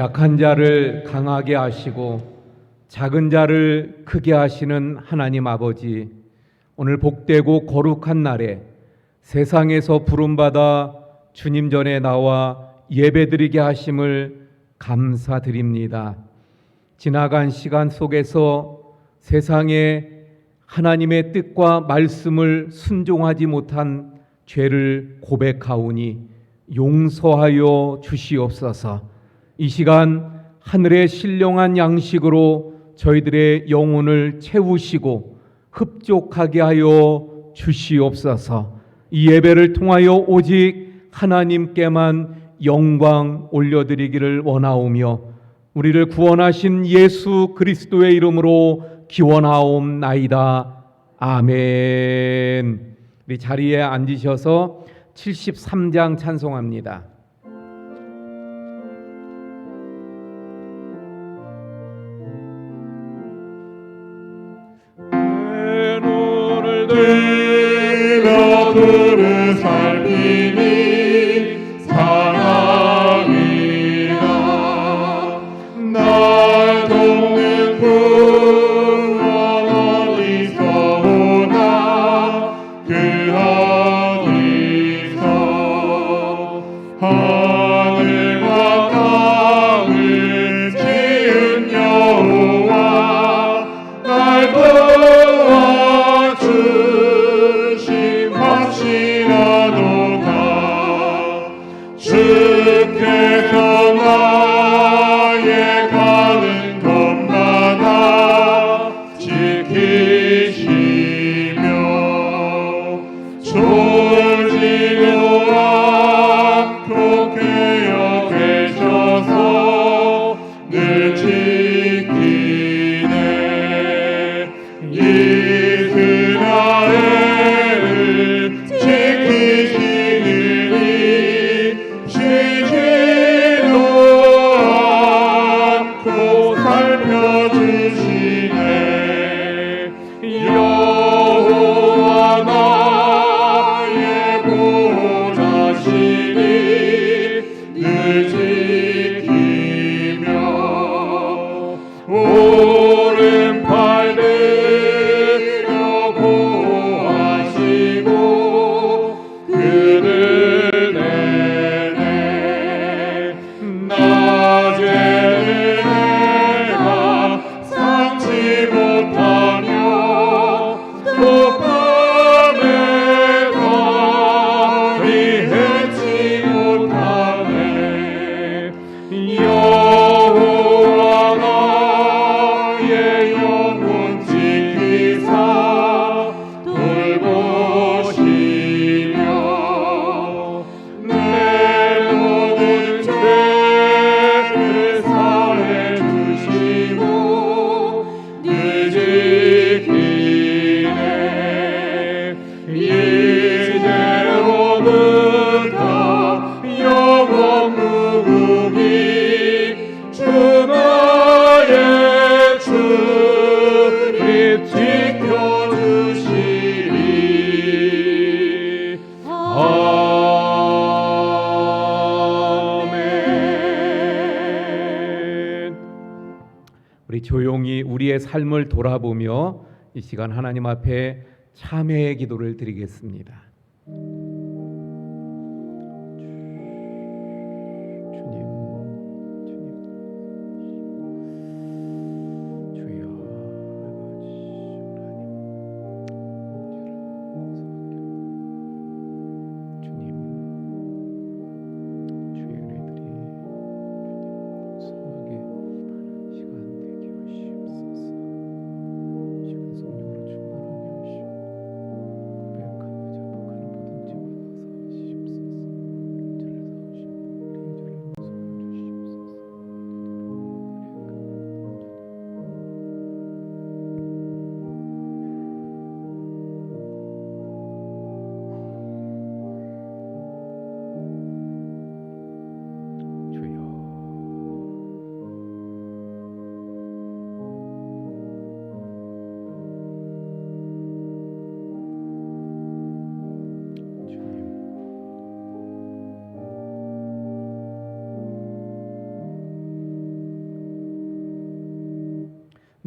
약한 자를 강하게 하시고 작은 자를 크게 하시는 하나님 아버지, 오늘 복되고 거룩한 날에 세상에서 부름받아 주님 전에 나와 예배드리게 하심을 감사드립니다. 지나간 시간 속에서 세상에 하나님의 뜻과 말씀을 순종하지 못한 죄를 고백하오니 용서하여 주시옵소서. 이 시간 하늘의 신령한 양식으로 저희들의 영혼을 채우시고 흡족하게 하여 주시옵소서. 이 예배를 통하여 오직 하나님께만 영광 올려드리기를 원하오며 우리를 구원하신 예수 그리스도의 이름으로 기원하옵나이다. 아멘. 우리 자리에 앉으셔서 73장 찬송합니다. 내 눈을 들어 그를 살피니 사랑이라. 날 돕는 구원 어디서 오나 그 어디서 하늘과 땅을 지은 여호와 날 도와주심 확실하도다. 주께서 나의 가는 곳마다 지키시며 졸지도 않고 깨어 계셔서 늘 지키네. 이스라엘을 지키시느니 쉬지도 않고 살펴주시네. 여호와 나의 보호자시니 늘 지키며 오른팔 들어 보호하시고 그늘 내내 낮에는 내가 삼지 못하며 또 밤에 달이 해치 못하네. 여호와 나의 영혼 지키사 돌보시며 내 모든 죄를 사해 주시고 늘 지키네. 이제로부터 영원 무궁히 주 나의 주를 지켜주시리. 아멘. 우리 조용히 우리의 삶을 돌아보며 이 시간 하나님 앞에 참회의 기도를 드리겠습니다. 주여, 주님, 주의 은혜들이 소하게 시간 되게 하시옵소서. 시간 성령으로 충만하게 하시고 고백하며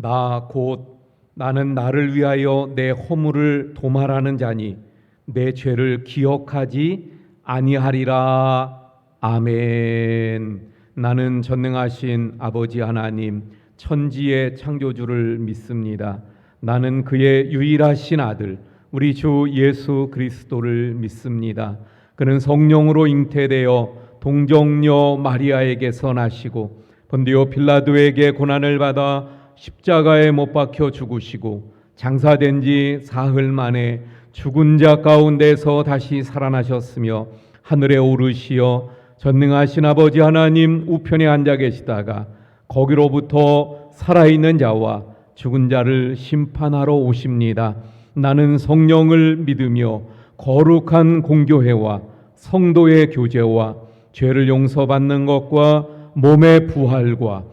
나 곧 나는 나를 위하여 내 허물을 도말하는 자니 내 죄를 기억하지 아니하리라. 아멘. 나는 전능하신 아버지 하나님 천지의 창조주를 믿습니다. 나는 그의 유일하신 아들 우리 주 예수 그리스도를 믿습니다. 그는 성령으로 잉태되어 동정녀 마리아에게서 나시고 본디오 빌라도에게 고난을 받아 십자가에 못 박혀 죽으시고 장사된 지 사흘 만에 죽은 자 가운데서 다시 살아나셨으며 하늘에 오르시어 전능하신 아버지 하나님 우편에 앉아 계시다가 거기로부터 살아있는 자와 죽은 자를 심판하러 오십니다. 나는 성령을 믿으며 거룩한 공교회와 성도의 교제와 죄를 용서받는 것과 몸의 부활과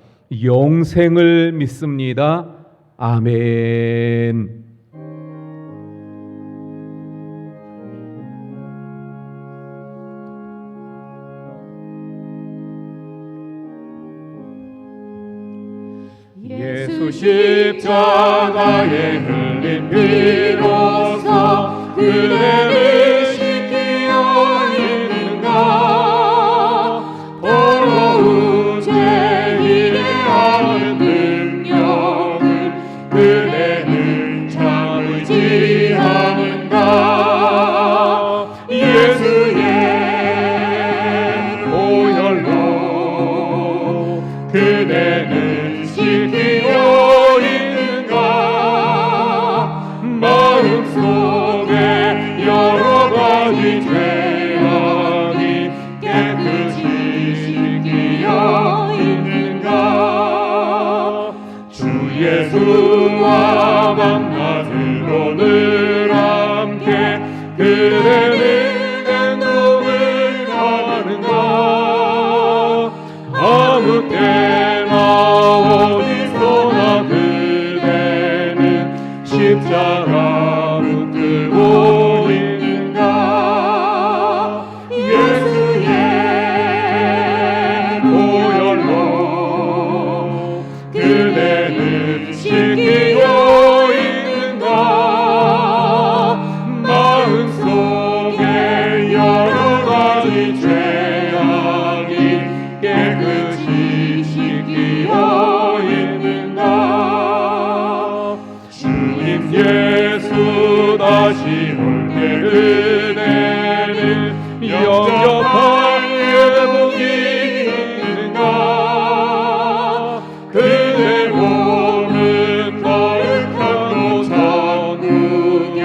영생을 믿습니다. 아멘. 예수 십자가에 흘린 피로써 그대를 씻기어 있는가. 더러운 죄인의 하는 능력을 그대는 참지 않는가. 예수의 보혈로 그대는 씻기어 있는가. 마음속에 여러 가지 죄악이 깨끗이 씻기어 있는가. 주 예수와 만나기로 늘 함께 그대는 행동을 하는가. 아무 때나 어디서나 그대는 십자가 붙들고 있는가. 예수의 보혈로 그대는 씻기어 있는가. 마음속에 여러 가지 죄악이 깨끗이 씻기어 있는가. 주님 예수 다시 올 때 그대는 영접할 회복이 있는가. 그대 몸은 거룩한 천국에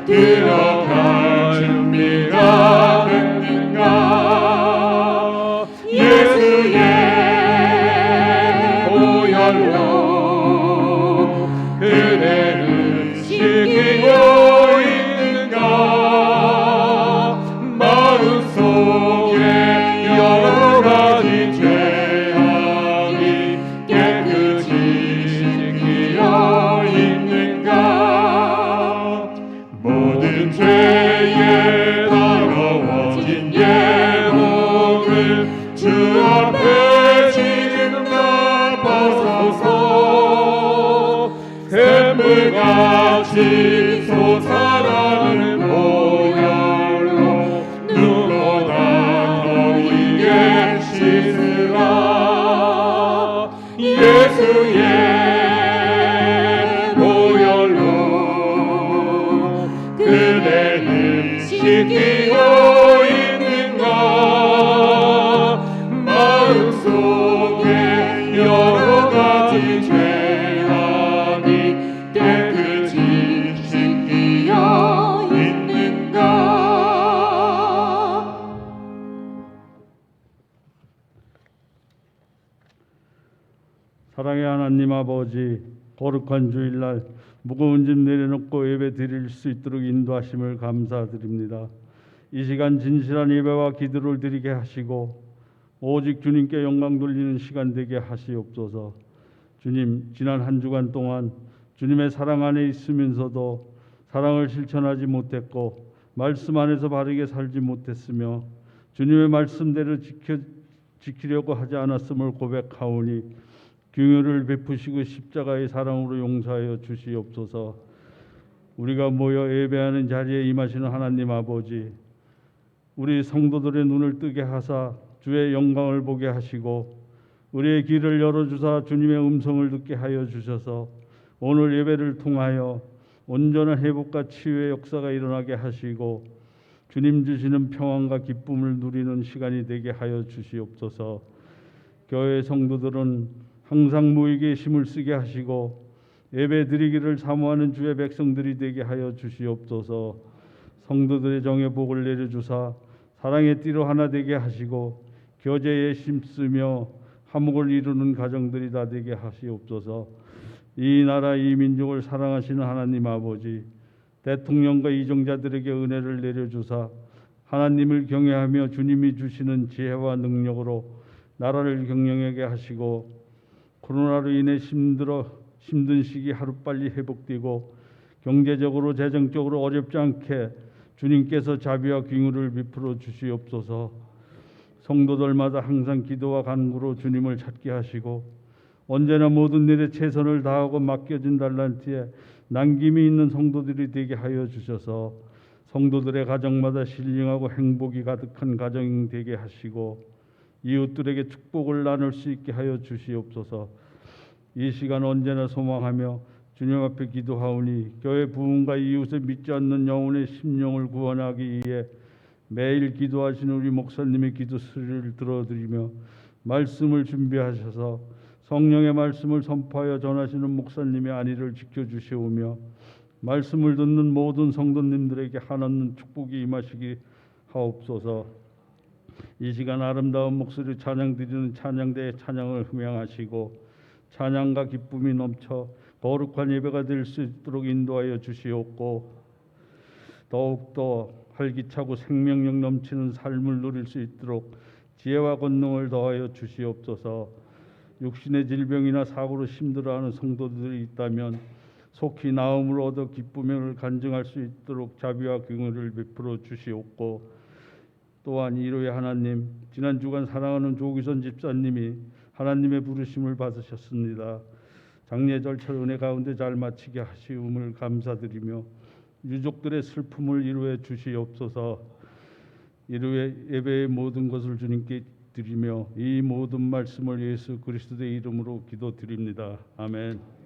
들어갈 준비가 됐는가. 예수의 보혈로 그대는 씻기어 있는가. 마음속에 여러 가지 죄악이 깨끗이 씻기어 있는가. 모든 죄에 더러워진 예복을 주 앞에 지금 갚아소서. 샘물같이 솟아나는 보혈로 눈보다 더 이게 씻으라. 예수의 보혈로 그대는 씻기어 있는가. 마음속에 여러 가지 죄악이 깨끗이 씻기어 있는가. 사랑의 하나님 아버지, 거룩한 주일날 무거운 짐 내려놓고 예배 드릴 수 있도록 인도하심을 감사드립니다. 이 시간 진실한 예배와 기도를 드리게 하시고 오직 주님께 영광 돌리는 시간 되게 하시옵소서. 주님, 지난 한 주간 동안 주님의 사랑 안에 있으면서도 사랑을 실천하지 못했고 말씀 안에서 바르게 살지 못했으며 주님의 말씀대로 지키려고 하지 않았음을 고백하오니 긍휼을 베푸시고 십자가의 사랑으로 용서하여 주시옵소서. 우리가 모여 예배하는 자리에 임하시는 하나님 아버지, 우리 성도들의 눈을 뜨게 하사 주의 영광을 보게 하시고 우리의 귀를 열어주사 주님의 음성을 듣게 하여 주셔서 오늘 예배를 통하여 온전한 회복과 치유의 역사가 일어나게 하시고 주님 주시는 평안과 기쁨을 누리는 시간이 되게 하여 주시옵소서. 교회 성도들은 항상 모이게 힘을 쓰게 하시고 예배 드리기를 사모하는 주의 백성들이 되게 하여 주시옵소서. 성도들의 정의 복을 내려주사 사랑의 띠로 하나 되게 하시고 교제에 힘쓰며 화목을 이루는 가정들이 다 되게 하시옵소서. 이 나라 이 민족을 사랑하시는 하나님 아버지, 대통령과 이정자들에게 은혜를 내려주사 하나님을 경외하며 주님이 주시는 지혜와 능력으로 나라를 경영하게 하시고 코로나로 인해 힘든 시기 하루빨리 회복되고 경제적으로 재정적으로 어렵지 않게 주님께서 자비와 긍휼을 베풀어 주시옵소서. 성도들마다 항상 기도와 간구로 주님을 찾게 하시고 언제나 모든 일에 최선을 다하고 맡겨진 달란트에 남김이 있는 성도들이 되게 하여 주셔서 성도들의 가정마다 신령하고 행복이 가득한 가정이 되게 하시고 이웃들에게 축복을 나눌 수 있게 하여 주시옵소서. 이 시간 언제나 소망하며 주님 앞에 기도하오니 교회 부흥과 이웃을 믿지 않는 영혼의 심령을 구원하기 위해 매일 기도하시는 우리 목사님의 기도 소리를 들어드리며 말씀을 준비하셔서 성령의 말씀을 선포하여 전하시는 목사님의 안위를 지켜주시오며 말씀을 듣는 모든 성도님들에게 한없는 축복이 임하시기 하옵소서. 이 시간 아름다운 목소리 찬양 드리는 찬양대의 찬양을 흠양하시고 찬양과 기쁨이 넘쳐 거룩한 예배가 될 수 있도록 인도하여 주시옵고 더욱더 활기차고 생명력 넘치는 삶을 누릴 수 있도록 지혜와 권능을 더하여 주시옵소서. 육신의 질병이나 사고로 힘들어하는 성도들이 있다면 속히 나음을 얻어 기쁨을 간증할 수 있도록 자비와 긍휼을 베풀어 주시옵고 또한 이로의 하나님, 지난 주간 사랑하는 조기선 집사님이 하나님의 부르심을 받으셨습니다. 장례 절차를 은혜 가운데 잘 마치게 하시움을 감사드리며 유족들의 슬픔을 이루어 주시옵소서. 이루의 예배의 모든 것을 주님께 드리며 이 모든 말씀을 예수 그리스도의 이름으로 기도드립니다. 아멘.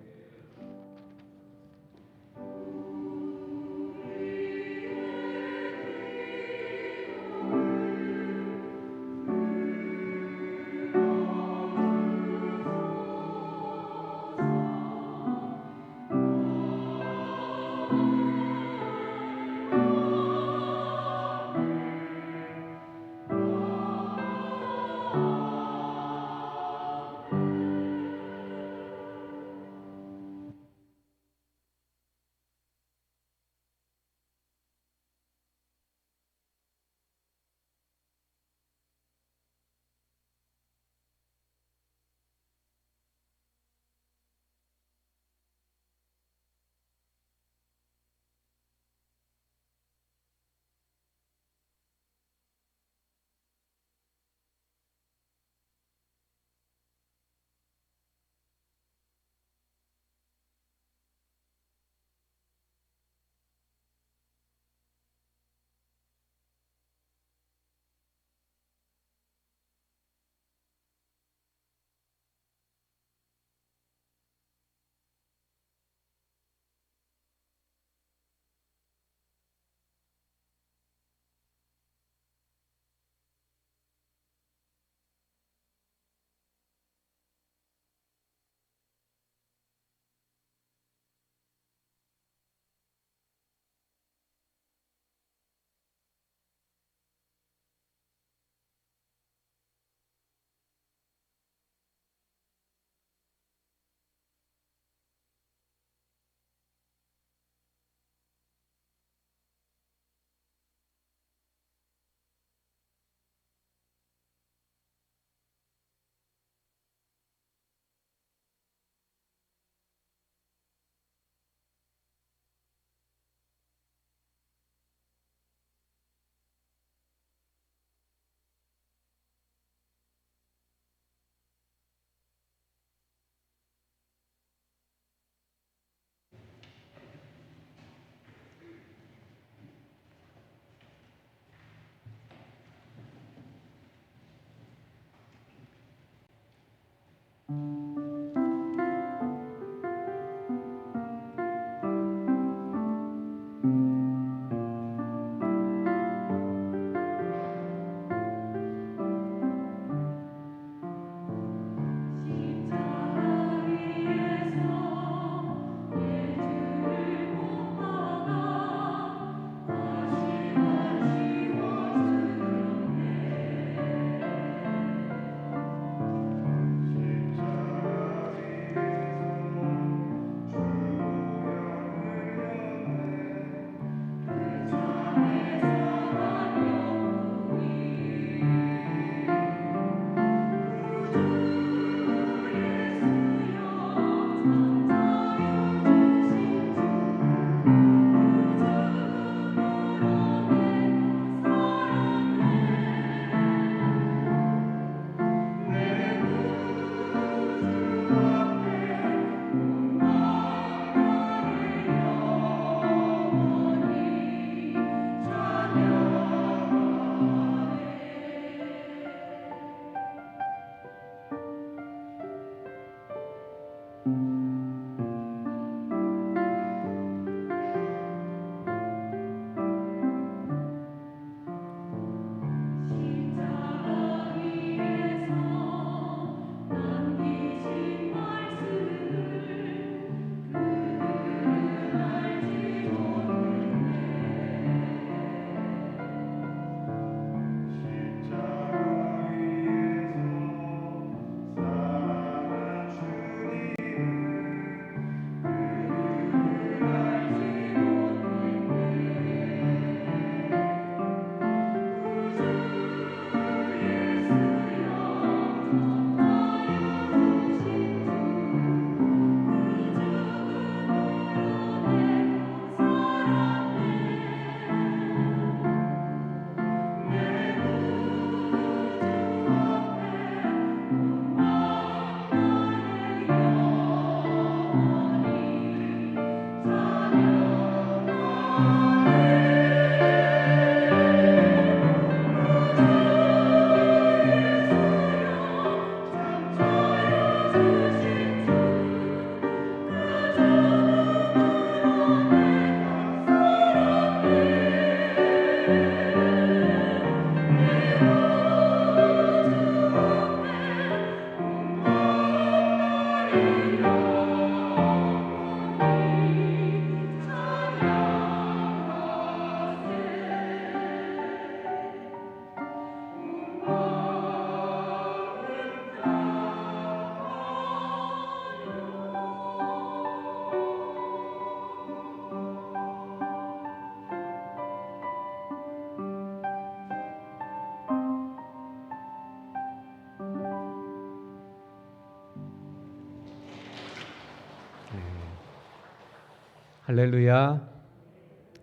할렐루야.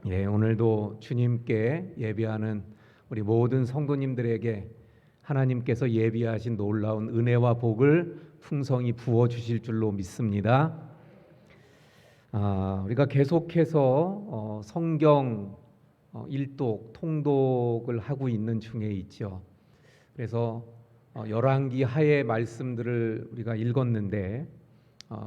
예, 오늘도 주님께 예배하는 우리 모든 성도님들에게 하나님께서 예비하신 놀라운 은혜와 복을 풍성히 부어 주실 줄로 믿습니다. 우리가 계속해서 성경 일독, 통독을 하고 있는 중에 있죠. 그래서 열왕기 하의 말씀들을 우리가 읽었는데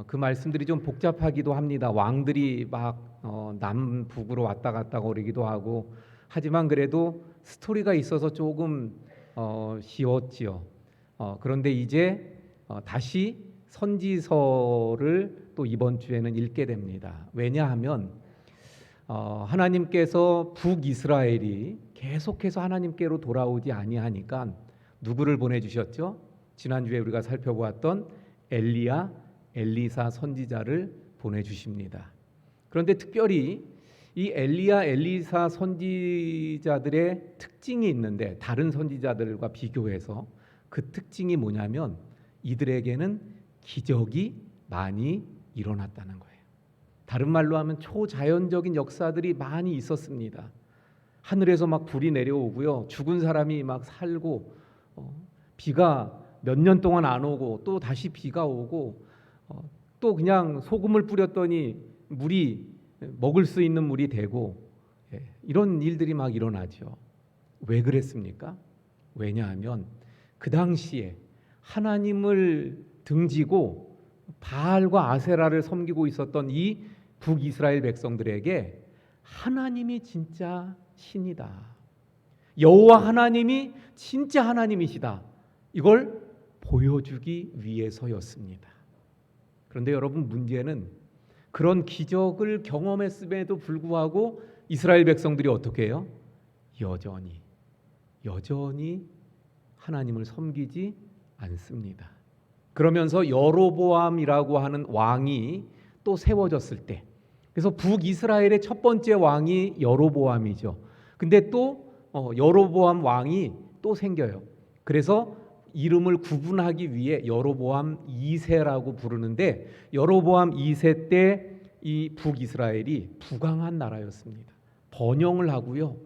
그 말씀들이 좀 복잡하기도 합니다. 왕들이 막 남북으로 왔다 갔다 거리기도 하고 하지만 그래도 스토리가 있어서 조금 쉬웠지요. 그런데 이제 다시 선지서를 또 이번 주에는 읽게 됩니다. 왜냐하면 하나님께서 북이스라엘이 계속해서 하나님께로 돌아오지 아니하니까 누구를 보내주셨죠? 지난주에 우리가 살펴보았던 엘리야, 엘리사 선지자를 보내주십니다. 그런데 특별히 이 엘리야, 엘리사 선지자들의 특징이 있는데 다른 선지자들과 비교해서 그 특징이 뭐냐면 이들에게는 기적이 많이 일어났다는 거예요. 다른 말로 하면 초자연적인 역사들이 많이 있었습니다. 하늘에서 막 불이 내려오고요, 죽은 사람이 막 살고, 비가 몇 년 동안 안 오고 또 다시 비가 오고, 또 그냥 소금을 뿌렸더니 물이 먹을 수 있는 물이 되고, 이런 일들이 막 일어나죠. 왜 그랬습니까? 왜냐하면 그 당시에 하나님을 등지고 바알과 아세라를 섬기고 있었던 이 북이스라엘 백성들에게 하나님이 진짜 신이다, 여호와 하나님이 진짜 하나님이시다, 이걸 보여주기 위해서였습니다. 그런데 여러분, 문제는 그런 기적을 경험했음에도 불구하고 이스라엘 백성들이 어떻게 해요? 여전히 하나님을 섬기지 않습니다. 그러면서 여로보암이라고 하는 왕이 또 세워졌을 때, 그래서 북이스라엘의 첫 번째 왕이 여로보암이죠. 근데 또 여로보암 왕이 또 생겨요. 그래서 이름을 구분하기 위해 여로보암 2세라고 부르는데, 여로보암 2세 때 이 북이스라엘이 부강한 나라였습니다. 번영을 하고요,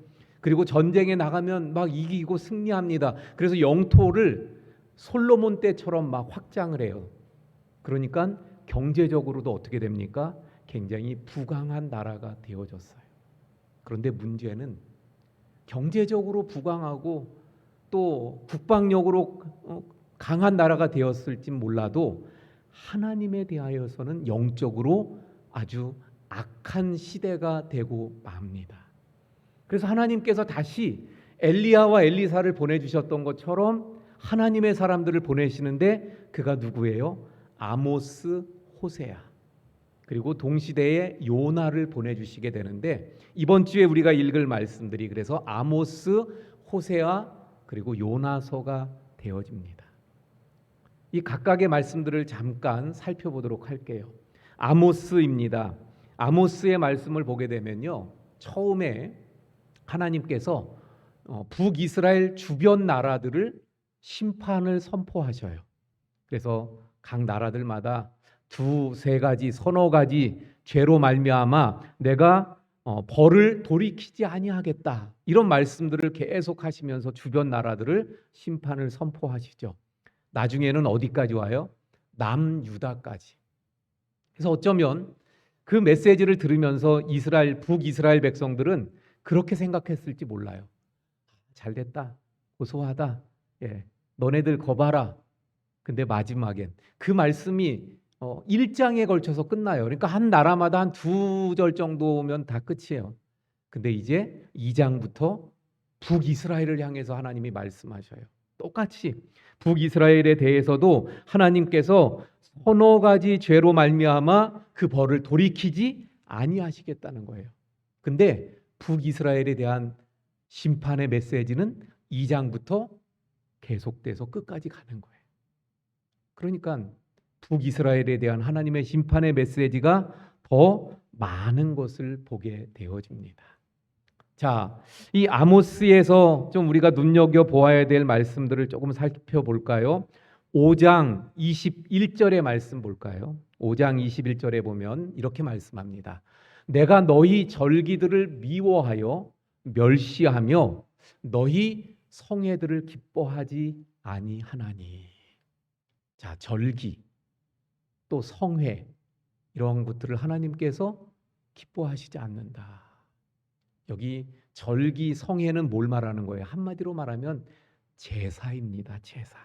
그리고 전쟁에 나가면 막 이기고 승리합니다. 그래서 영토를 솔로몬 때처럼 막 확장을 해요. 그러니까 경제적으로도 어떻게 됩니까? 굉장히 부강한 나라가 되어졌어요. 그런데 문제는 경제적으로 부강하고 또 국방력으로 강한 나라가 되었을지 몰라도 하나님에 대하여서는 영적으로 아주 악한 시대가 되고 맙니다. 그래서 하나님께서 다시 엘리야와 엘리사를 보내주셨던 것처럼 하나님의 사람들을 보내시는데, 그가 누구예요? 아모스, 호세아, 그리고 동시대에 요나를 보내주시게 되는데, 이번 주에 우리가 읽을 말씀들이 그래서 아모스, 호세아, 그리고 요나서가 되어집니다. 이 각각의 말씀들을 잠깐 살펴보도록 할게요. 아모스입니다. 아모스의 말씀을 보게 되면요, 처음에 하나님께서 북이스라엘 주변 나라들을 심판을 선포하셔요. 그래서 각 나라들마다 두세 가지, 서너 가지 죄로 말미암아 내가 벌을 돌이키지 아니하겠다, 이런 말씀들을 계속 하시면서 주변 나라들을 심판을 선포하시죠. 나중에는 어디까지 와요? 남유다까지. 그래서 어쩌면 그 메시지를 들으면서 북이스라엘 백성들은 그렇게 생각했을지 몰라요. 잘됐다, 고소하다, 너네들 거봐라. 근데 마지막엔 그 말씀이 1장에 걸쳐서 끝나요. 그러니까 한 나라마다 한 2절 정도면 다 끝이에요. 근데 이제 2장부터 북이스라엘을 향해서 하나님이 말씀하셔요. 똑같이 북이스라엘에 대해서도 하나님께서 서너 가지 죄로 말미암아 그 벌을 돌이키지 아니하시겠다는 거예요. 근데 북이스라엘에 대한 심판의 메시지는 2장부터 계속돼서 끝까지 가는 거예요. 그러니까 북이스라엘에 대한 하나님의 심판의 메시지가 더 많은 것을 보게 되어집니다. 자, 이 아모스에서 좀 우리가 눈여겨보아야 될 말씀들을 조금 살펴볼까요? 5장 21절의 말씀 볼까요? 5장 21절에 보면 이렇게 말씀합니다. 내가 너희 절기들을 미워하여 멸시하며 너희 성회들을 기뻐하지 아니하나니. 자, 절기 또 성회 이런 것들을 하나님께서 기뻐하시지 않는다. 여기 절기 성회는 뭘 말하는 거예요? 한마디로 말하면 제사입니다. 제사.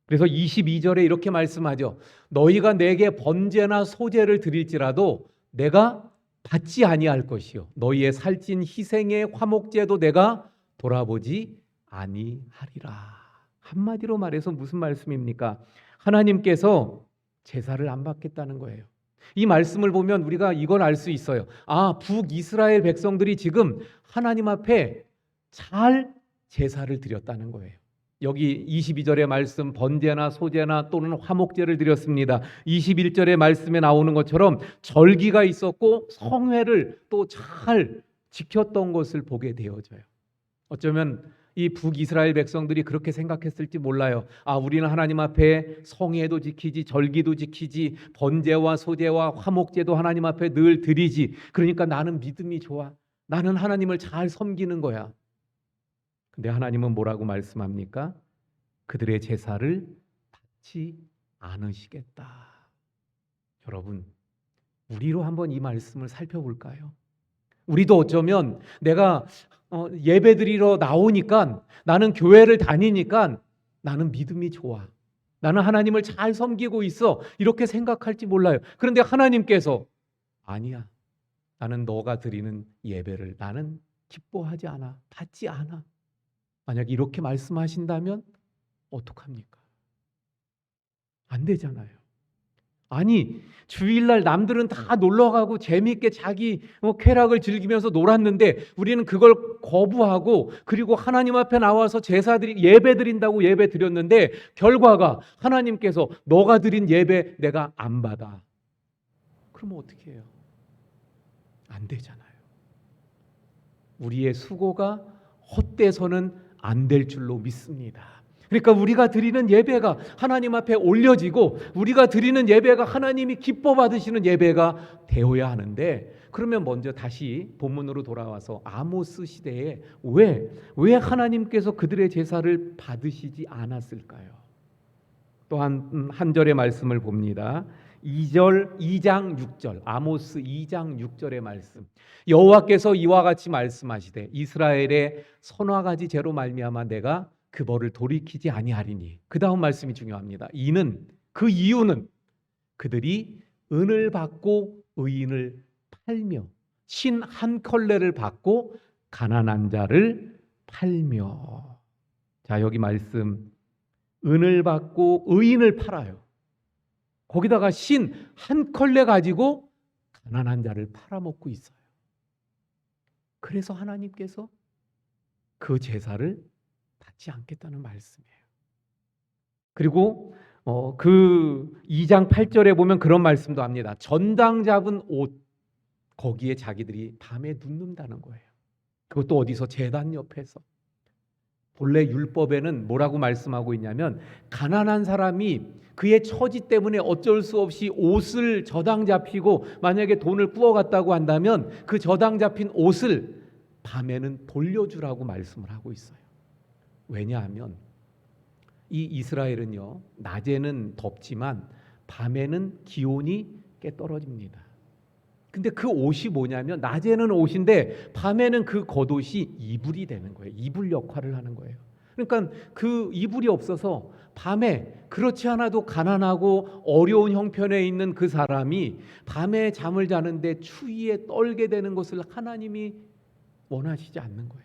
그래서 22절에 이렇게 말씀하죠. 너희가 내게 번제나 소제를 드릴지라도 내가 받지 아니할 것이요 너희의 살찐 희생의 화목제도 내가 돌아보지 아니하리라. 한마디로 말해서 무슨 말씀입니까? 하나님께서 제사를 안 받겠다는 거예요. 이 말씀을 보면 우리가 이걸 알 수 있어요. 아, 북이스라엘 백성들이 지금 하나님 앞에 잘 제사를 드렸다는 거예요. 여기 22절의 말씀 번제나 소제나 또는 화목제를 드렸습니다. 21절의 말씀에 나오는 것처럼 절기가 있었고 성회를 또 잘 지켰던 것을 보게 되어져요. 어쩌면 이 북이스라엘 백성들이 그렇게 생각했을지 몰라요. 아, 우리는 하나님 앞에 성회도 지키지 절기도 지키지 번제와 소제와 화목제도 하나님 앞에 늘 드리지. 그러니까 나는 믿음이 좋아. 나는 하나님을 잘 섬기는 거야. 근데 하나님은 뭐라고 말씀합니까? 그들의 제사를 받지 않으시겠다. 여러분, 우리로 한번 이 말씀을 살펴볼까요? 우리도 어쩌면 내가 예배드리러 나오니까 나는 교회를 다니니까 나는 믿음이 좋아. 나는 하나님을 잘 섬기고 있어. 이렇게 생각할지 몰라요. 그런데 하나님께서 아니야. 나는 너가 드리는 예배를 나는 기뻐하지 않아. 받지 않아. 만약 이렇게 말씀하신다면 어떡합니까? 안 되잖아요. 아니, 주일날 남들은 다 놀러가고 재미있게 자기 쾌락을 즐기면서 놀았는데 우리는 그걸 거부하고 그리고 하나님 앞에 나와서 예배 드린다고 예배 드렸는데 결과가 하나님께서 너가 드린 예배 내가 안 받아. 그러면 어떻게 해요? 안 되잖아요. 우리의 수고가 헛되서는 안 될 줄로 믿습니다. 그러니까 우리가 드리는 예배가 하나님 앞에 올려지고 우리가 드리는 예배가 하나님이 기뻐 받으시는 예배가 되어야 하는데, 그러면 먼저 다시 본문으로 돌아와서 아모스 시대에 왜 하나님께서 그들의 제사를 받으시지 않았을까요? 또한 한 절의 말씀을 봅니다. 2장 6절 아모스 2장 6절의 말씀. 여호와께서 이와 같이 말씀하시되 이스라엘의 선화가지 죄로 말미암아 내가 그 벌을 돌이키지 아니하리니. 그 다음 말씀이 중요합니다. 그 이유는 그들이 은을 받고 의인을 팔며 신 한 컬레를 받고 가난한 자를 팔며. 자, 여기 말씀 은을 받고 의인을 팔아요. 거기다가 신 한 컬레 가지고 가난한 자를 팔아먹고 있어요. 그래서 하나님께서 그 제사를 받지 않겠다는 말씀이에요. 그리고 그 2장 8절에 보면 그런 말씀도 합니다. 전당 잡은 옷 거기에 자기들이 밤에 눕는다는 거예요. 그것도 어디서? 제단 옆에서. 본래 율법에는 뭐라고 말씀하고 있냐면 가난한 사람이 그의 처지 때문에 어쩔 수 없이 옷을 저당 잡히고 만약에 돈을 구워갔다고 한다면 그 저당 잡힌 옷을 밤에는 돌려주라고 말씀을 하고 있어요. 왜냐하면 이 이스라엘은요, 낮에는 덥지만 밤에는 기온이 꽤 떨어집니다. 근데 그 옷이 뭐냐면 낮에는 옷인데 밤에는 그 겉옷이 이불이 되는 거예요. 이불 역할을 하는 거예요. 그러니까 그 이불이 없어서 밤에 그렇지 않아도 가난하고 어려운 형편에 있는 그 사람이 밤에 잠을 자는데 추위에 떨게 되는 것을 하나님이 원하시지 않는 거예요.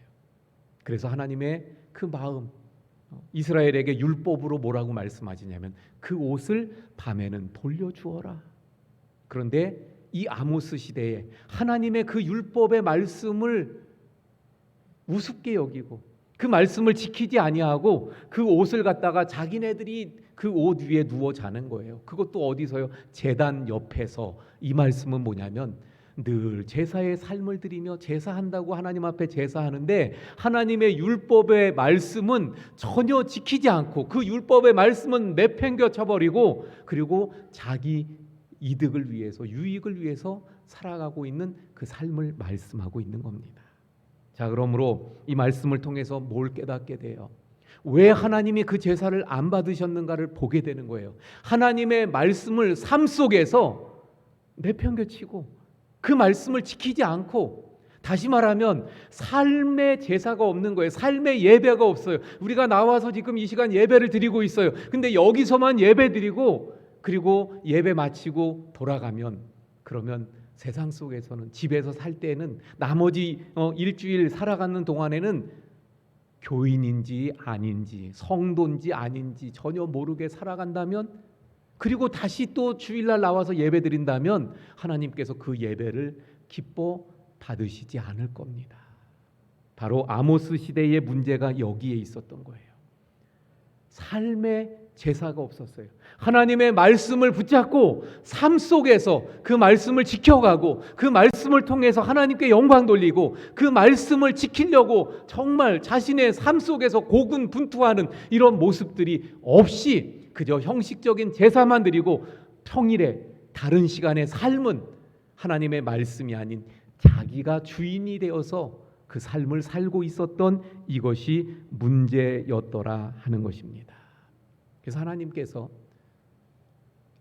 그래서 하나님의 그 마음, 이스라엘에게 율법으로 뭐라고 말씀하시냐면 그 옷을 밤에는 돌려주어라. 그런데 이 아모스 시대에 하나님의 그 율법의 말씀을 우습게 여기고 그 말씀을 지키지 아니하고 그 옷을 갖다가 자기네들이 그 옷 위에 누워 자는 거예요. 그것도 어디서요? 제단 옆에서. 이 말씀은 뭐냐면 늘 제사의 삶을 드리며 제사한다고 하나님 앞에 제사하는데 하나님의 율법의 말씀은 전혀 지키지 않고 그 율법의 말씀은 내팽겨 쳐버리고 그리고 자기 이득을 위해서, 유익을 위해서 살아가고 있는 그 삶을 말씀하고 있는 겁니다. 자, 그러므로 이 말씀을 통해서 뭘 깨닫게 돼요? 왜 하나님이 그 제사를 안 받으셨는가를 보게 되는 거예요. 하나님의 말씀을 삶 속에서 내팽개치고 그 말씀을 지키지 않고, 다시 말하면 삶의 제사가 없는 거예요. 삶의 예배가 없어요. 우리가 나와서 지금 이 시간 예배를 드리고 있어요. 근데 여기서만 예배 드리고 그리고 예배 마치고 돌아가면, 그러면 세상 속에서는, 집에서 살 때는, 나머지 일주일 살아가는 동안에는 교인인지 아닌지, 성도인지 아닌지 전혀 모르게 살아간다면, 그리고 다시 또 주일날 나와서 예배 드린다면 하나님께서 그 예배를 기뻐 받으시지 않을 겁니다. 바로 아모스 시대의 문제가 여기에 있었던 거예요. 삶의 제사가 없었어요. 하나님의 말씀을 붙잡고 삶 속에서 그 말씀을 지켜가고 그 말씀을 통해서 하나님께 영광 돌리고 그 말씀을 지키려고 정말 자신의 삶 속에서 고군분투하는 이런 모습들이 없이 그저 형식적인 제사만 드리고 평일에 다른 시간의 삶은 하나님의 말씀이 아닌 자기가 주인이 되어서 그 삶을 살고 있었던 이것이 문제였더라 하는 것입니다. 그래서 하나님께서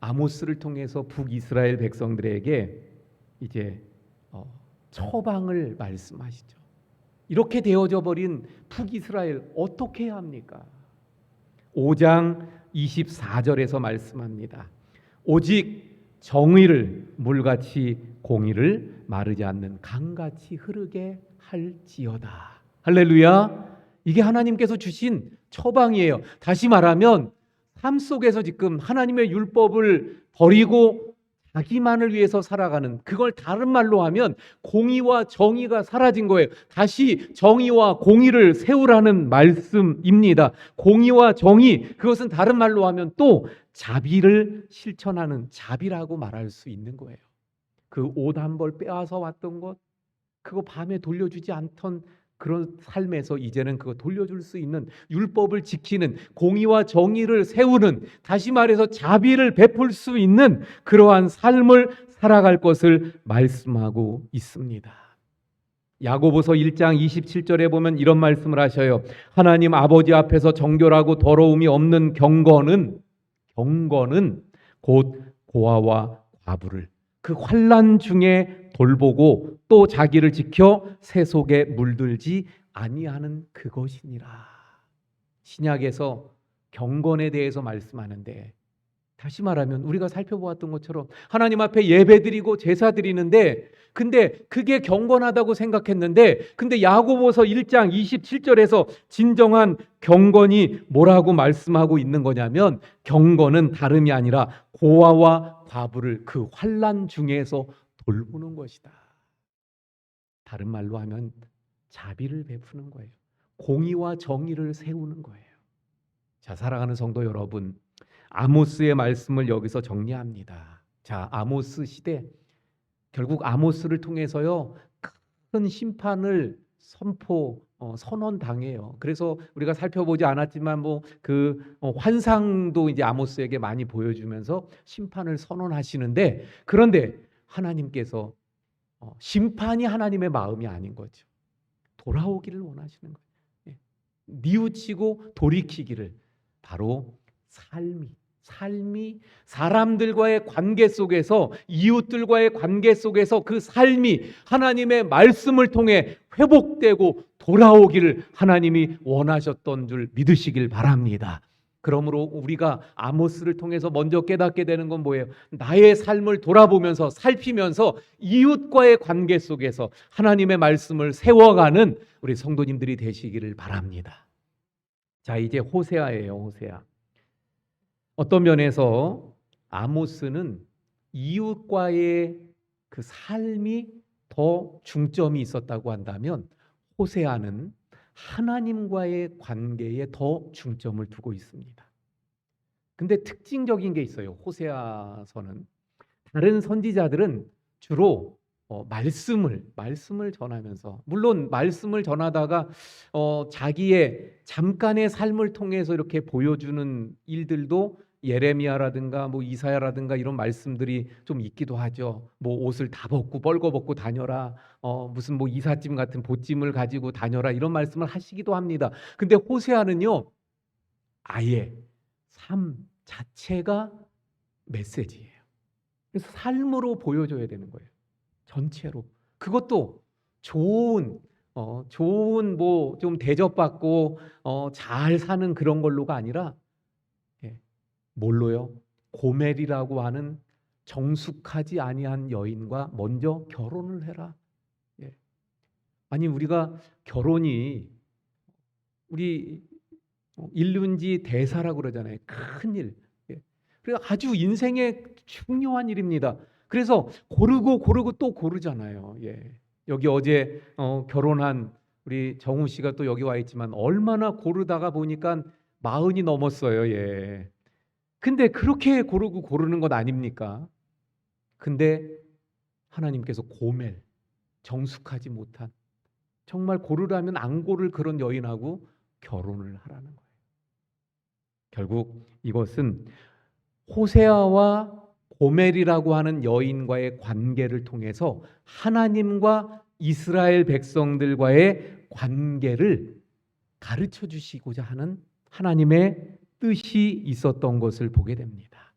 아모스를 통해서 북이스라엘 백성들에게 이제 처방을 말씀하시죠. 이렇게 되어져 버린 북이스라엘 어떻게 해야 합니까? 5장 24절에서 말씀합니다. 오직 정의를 물같이 공의를 마르지 않는 강같이 흐르게 할지어다. 할렐루야. 이게 하나님께서 주신 처방이에요. 다시 말하면 삶 속에서 지금 하나님의 율법을 버리고 자기만을 위해서 살아가는, 그걸 다른 말로 하면 공의와 정의가 사라진 거예요. 다시 정의와 공의를 세우라는 말씀입니다. 공의와 정의, 그것은 다른 말로 하면 또 자비를 실천하는, 자비라고 말할 수 있는 거예요. 그 옷 한 벌 빼앗아 왔던 것, 그거 밤에 돌려주지 않던 그런 삶에서 이제는 그거 돌려줄 수 있는, 율법을 지키는, 공의와 정의를 세우는, 다시 말해서 자비를 베풀 수 있는 그러한 삶을 살아갈 것을 말씀하고 있습니다. 야고보서 1장 27절에 보면 이런 말씀을 하셔요. 하나님 아버지 앞에서 정결하고 더러움이 없는 경건은 곧 고아와 과부를 그 환난 중에 돌보고 또 자기를 지켜 새 속에 물들지 아니하는 그것이니라. 신약에서 경건에 대해서 말씀하는데, 다시 말하면 우리가 살펴보았던 것처럼 하나님 앞에 예배드리고 제사 드리는데, 근데 그게 경건하다고 생각했는데, 근데 야고보서 1장 27절에서 진정한 경건이 뭐라고 말씀하고 있는 거냐면, 경건은 다름이 아니라 고아와 과부를 그 환난 중에서 돌보는 것이다. 다른 말로 하면 자비를 베푸는 거예요. 공의와 정의를 세우는 거예요. 자, 사랑하는 성도 여러분, 아모스의 말씀을 여기서 정리합니다. 자, 아모스 시대, 결국 아모스를 통해서요 큰 심판을 선언당해요. 그래서 우리가 살펴보지 않았지만 그 환상도 이제 아모스에게 많이 보여주면서 심판을 선언하시는데, 그런데 하나님께서 심판이 하나님의 마음이 아닌 거죠. 돌아오기를 원하시는 거예요. 뉘우치고 돌이키기를. 바로 삶이 사람들과의 관계 속에서, 이웃들과의 관계 속에서 그 삶이 하나님의 말씀을 통해 회복되고 돌아오기를 하나님이 원하셨던 줄 믿으시길 바랍니다. 그러므로 우리가 아모스를 통해서 먼저 깨닫게 되는 건 뭐예요? 나의 삶을 돌아보면서 살피면서 이웃과의 관계 속에서 하나님의 말씀을 세워가는 우리 성도님들이 되시기를 바랍니다. 자, 이제 호세아예요. 호세아. 어떤 면에서 아모스는 이웃과의 그 삶이 더 중점이 있었다고 한다면, 호세아는 하나님과의 관계에 더 중점을 두고 있습니다. 근데 특징적인 게 있어요. 호세아서는 다른 선지자들은 주로 말씀을 전하면서, 물론 말씀을 전하다가 자기의 잠깐의 삶을 통해서 이렇게 보여주는 일들도 예레미야라든가 뭐 이사야라든가 이런 말씀들이 좀 있기도 하죠. 뭐 옷을 다 벗고 벌거벗고 다녀라. 무슨 뭐 이삿짐 같은 보짐을 가지고 다녀라 이런 말씀을 하시기도 합니다. 근데 호세아는요. 아예 삶 자체가 메시지예요. 그래서 삶으로 보여줘야 되는 거예요. 전체로. 그것도 좋은 뭐 좀 대접받고 잘 사는 그런 걸로가 아니라 뭘로요? 고멜이라고 하는 정숙하지 아니한 여인과 먼저 결혼을 해라. 아니 우리가 결혼이 우리 일륜지 대사라고 그러잖아요. 큰 일. 그래서 아주 인생의 중요한 일입니다. 그래서 고르고 또 고르잖아요. 여기 어제 결혼한 우리 정우 씨가 또 여기 와 있지만 얼마나 고르다가 보니까 40이 넘었어요. 근데 그렇게 고르는 것 아닙니까? 근데 하나님께서 고멜, 정숙하지 못한 정말 고르라면 안 고를 그런 여인하고 결혼을 하라는 거예요. 결국 이것은 호세아와 고멜이라고 하는 여인과의 관계를 통해서 하나님과 이스라엘 백성들과의 관계를 가르쳐 주시고자 하는 하나님의 뜻이 있었던 것을 보게 됩니다.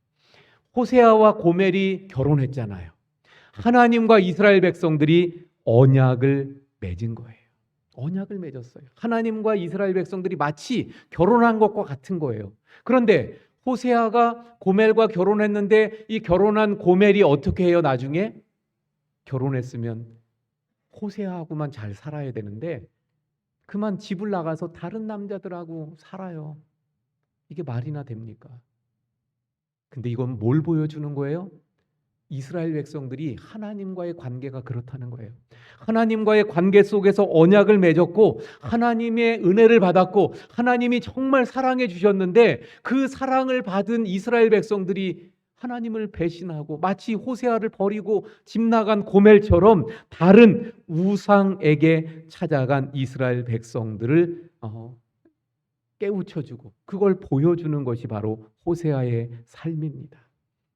호세아와 고멜이 결혼했잖아요. 하나님과 이스라엘 백성들이 언약을 맺은 거예요. 언약을 맺었어요. 하나님과 이스라엘 백성들이 마치 결혼한 것과 같은 거예요. 그런데 호세아가 고멜과 결혼했는데 이 결혼한 고멜이 어떻게 해요? 나중에 결혼했으면 호세아하고만 잘 살아야 되는데 그만 집을 나가서 다른 남자들하고 살아요. 이게 말이나 됩니까? 근데 이건 뭘 보여주는 거예요? 이스라엘 백성들이 하나님과의 관계가 그렇다는 거예요. 하나님과의 관계 속에서 언약을 맺었고 하나님의 은혜를 받았고 하나님이 정말 사랑해 주셨는데 그 사랑을 받은 이스라엘 백성들이 하나님을 배신하고 마치 호세아를 버리고 집 나간 고멜처럼 다른 우상에게 찾아간 이스라엘 백성들을 깨우쳐주고 그걸 보여주는 것이 바로 호세아의 삶입니다.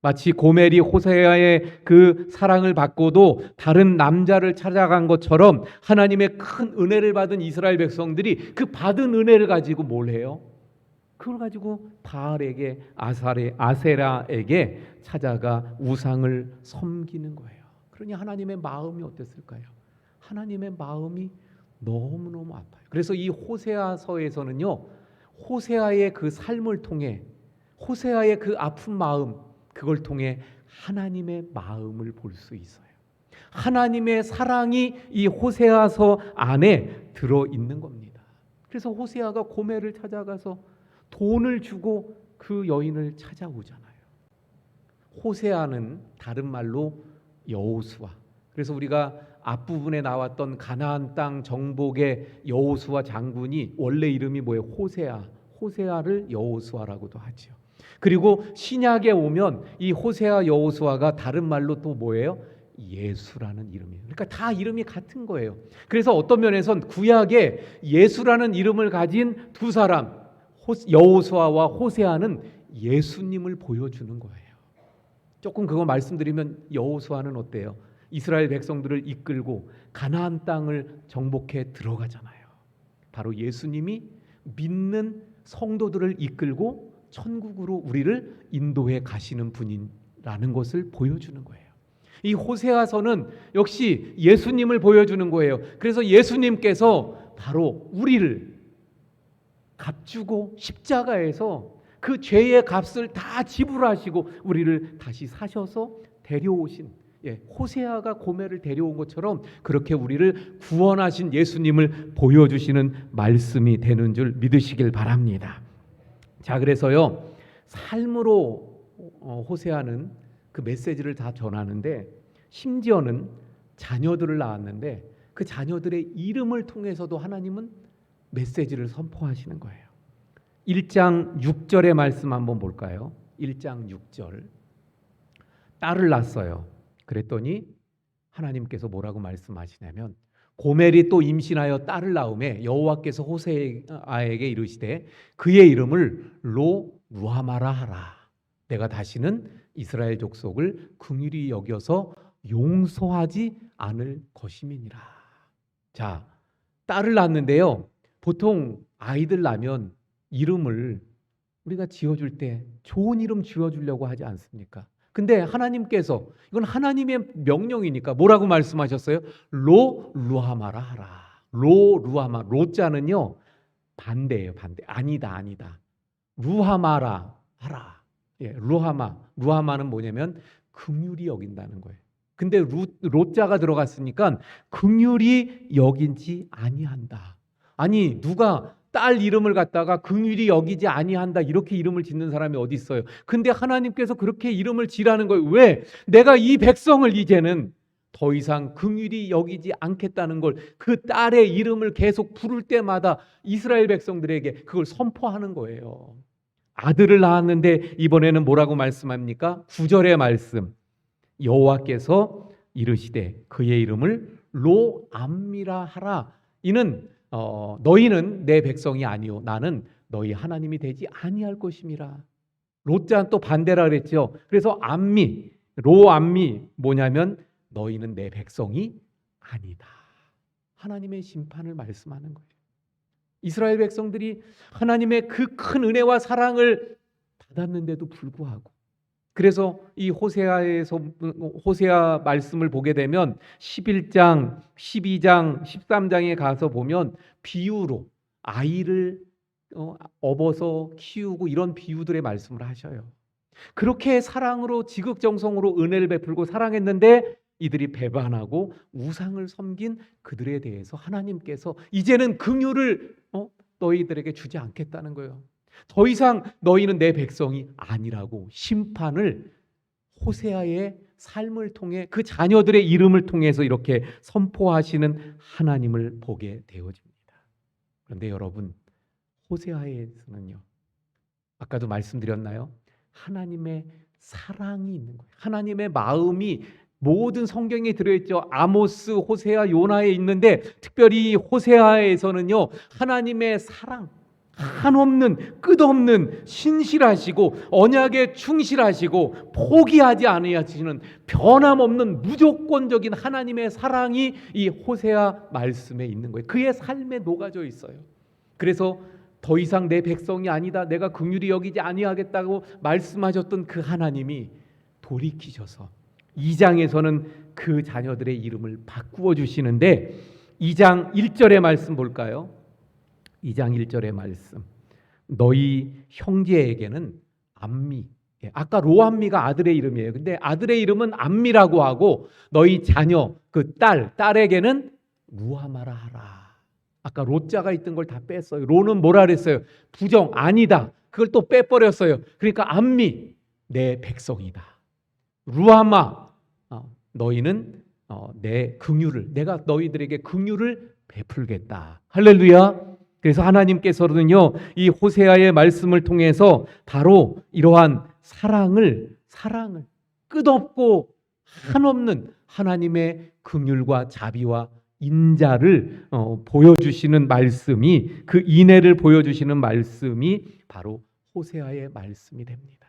마치 고멜이 호세아의 그 사랑을 받고도 다른 남자를 찾아간 것처럼 하나님의 큰 은혜를 받은 이스라엘 백성들이 그 받은 은혜를 가지고 뭘 해요? 그걸 가지고 바알에게 아세라에게 찾아가 우상을 섬기는 거예요. 그러니 하나님의 마음이 어땠을까요? 하나님의 마음이 너무너무 아파요. 그래서 이 호세아서에서는요. 호세아의 그 삶을 통해 호세아의 그 아픈 마음 그걸 통해 하나님의 마음을 볼 수 있어요. 하나님의 사랑이 이 호세아서 안에 들어 있는 겁니다. 그래서 호세아가 고멜을 찾아가서 돈을 주고 그 여인을 찾아오잖아요. 호세아는 다른 말로 여호수아. 그래서 우리가 앞부분에 나왔던 가나안 땅 정복의 여호수아 장군이 원래 이름이 뭐예요? 호세아를 여호수아라고도 하죠. 그리고 신약에 오면 이 호세아 여호수아가 다른 말로 또 뭐예요? 예수라는 이름이에요. 그러니까 다 이름이 같은 거예요. 그래서 어떤 면에선 구약에 예수라는 이름을 가진 두 사람 여호수아와 호세아는 예수님을 보여주는 거예요. 조금 그거 말씀드리면 여호수아는 어때요? 이스라엘 백성들을 이끌고 가나안 땅을 정복해 들어가잖아요. 바로 예수님이 믿는 성도들을 이끌고 천국으로 우리를 인도해 가시는 분이라는 것을 보여주는 거예요. 이 호세아서는 역시 예수님을 보여주는 거예요. 그래서 예수님께서 바로 우리를 값주고 십자가에서 그 죄의 값을 다 지불하시고 우리를 다시 사셔서 데려오신 호세아가 고멜을 데려온 것처럼 그렇게 우리를 구원하신 예수님을 보여주시는 말씀이 되는 줄 믿으시길 바랍니다. 자, 그래서요 삶으로 호세아는 그 메시지를 다 전하는데 심지어는 자녀들을 낳았는데 그 자녀들의 이름을 통해서도 하나님은 메시지를 선포하시는 거예요. 1장 6절의 말씀 한번 볼까요? 1장 6절. 딸을 낳았어요. 그랬더니 하나님께서 뭐라고 말씀하시냐면 고멜이 또 임신하여 딸을 낳음에 여호와께서 호세아에게 이르시되 그의 이름을 루하마라 하라. 내가 다시는 이스라엘 족속을 긍휼히 여겨서 용서하지 않을 것임이니라. 자, 딸을 낳았는데요. 보통 아이들 낳으면 이름을 우리가 지어줄 때 좋은 이름 지어주려고 하지 않습니까? 근데 하나님께서, 이건 하나님의 명령이니까 뭐라고 말씀하셨어요? 루하마라 하라. 루하마. 로자는요 반대예요. 반대. 아니다. 루하마라 하라. 예, 루하마는 뭐냐면 긍휼히 여긴다는 거예요. 근데 로자가 들어갔으니까 긍휼히 여긴지 아니한다. 아니, 누가 딸 이름을 갖다가 긍휼히 여기지 아니한다 이렇게 이름을 짓는 사람이 어디 있어요? 근데 하나님께서 그렇게 이름을 지라는 거예요. 왜? 내가 이 백성을 이제는 더 이상 긍휼히 여기지 않겠다는 걸, 그 딸의 이름을 계속 부를 때마다 이스라엘 백성들에게 그걸 선포하는 거예요. 아들을 낳았는데 이번에는 뭐라고 말씀합니까? 9절의 말씀. 여호와께서 이르시되 그의 이름을 로암미라 하라. 이는 너희는 내 백성이 아니요 나는 너희 하나님이 되지 아니할 것임이라. 로자는 또 반대라 그랬죠. 그래서 암미, 로암미 뭐냐면 너희는 내 백성이 아니다. 하나님의 심판을 말씀하는 거예요. 이스라엘 백성들이 하나님의 그 큰 은혜와 사랑을 받았는데도 불구하고, 그래서 이 호세아 말씀을 보게 되면 11장, 12장, 13장에 가서 보면 비유로 아이를 업어서 키우고 이런 비유들의 말씀을 하셔요. 그렇게 사랑으로 지극정성으로 은혜를 베풀고 사랑했는데 이들이 배반하고 우상을 섬긴 그들에 대해서 하나님께서 이제는 긍휼을 너희들에게 주지 않겠다는 거예요. 더 이상 너희는 내 백성이 아니라고 심판을 호세아의 삶을 통해 그 자녀들의 이름을 통해서 이렇게 선포하시는 하나님을 보게 되어집니다. 그런데 여러분, 호세아에서는요, 아까도 말씀드렸나요? 하나님의 사랑이 있는 거예요. 하나님의 마음이 모든 성경에 들어있죠. 아모스, 호세아, 요나에 있는데 특별히 호세아에서는요, 하나님의 사랑, 한없는 끝없는 신실하시고 언약에 충실하시고 포기하지 않으시는 변함없는 무조건적인 하나님의 사랑이 이 호세아 말씀에 있는 거예요. 그의 삶에 녹아져 있어요. 그래서 더 이상 내 백성이 아니다, 내가 긍휼히 여기지 아니하겠다고 말씀하셨던 그 하나님이 돌이키셔서 2장에서는 그 자녀들의 이름을 바꾸어 주시는데 2장 1절의 말씀 볼까요? 2장 1절의 말씀. 너희 형제에게는 암미. 아까 로암미가 아들의 이름이에요. 근데 아들의 이름은 암미라고 하고 너희 자녀 그 딸에게는 루하마라 하라. 아까 로자가 있던 걸 다 뺐어요. 로는 뭐라 그랬어요? 부정, 아니다. 그걸 또 빼버렸어요. 그러니까 암미, 내 백성이다. 루하마, 너희는 내 긍휼을, 내가 너희들에게 긍휼을 베풀겠다. 할렐루야. 그래서 하나님께서는요, 이 호세아의 말씀을 통해서 바로 이러한 사랑을 끝없고 한없는 하나님의 긍휼과 자비와 인자를 보여주시는 말씀이, 그 인애를 보여주시는 말씀이 바로 호세아의 말씀이 됩니다.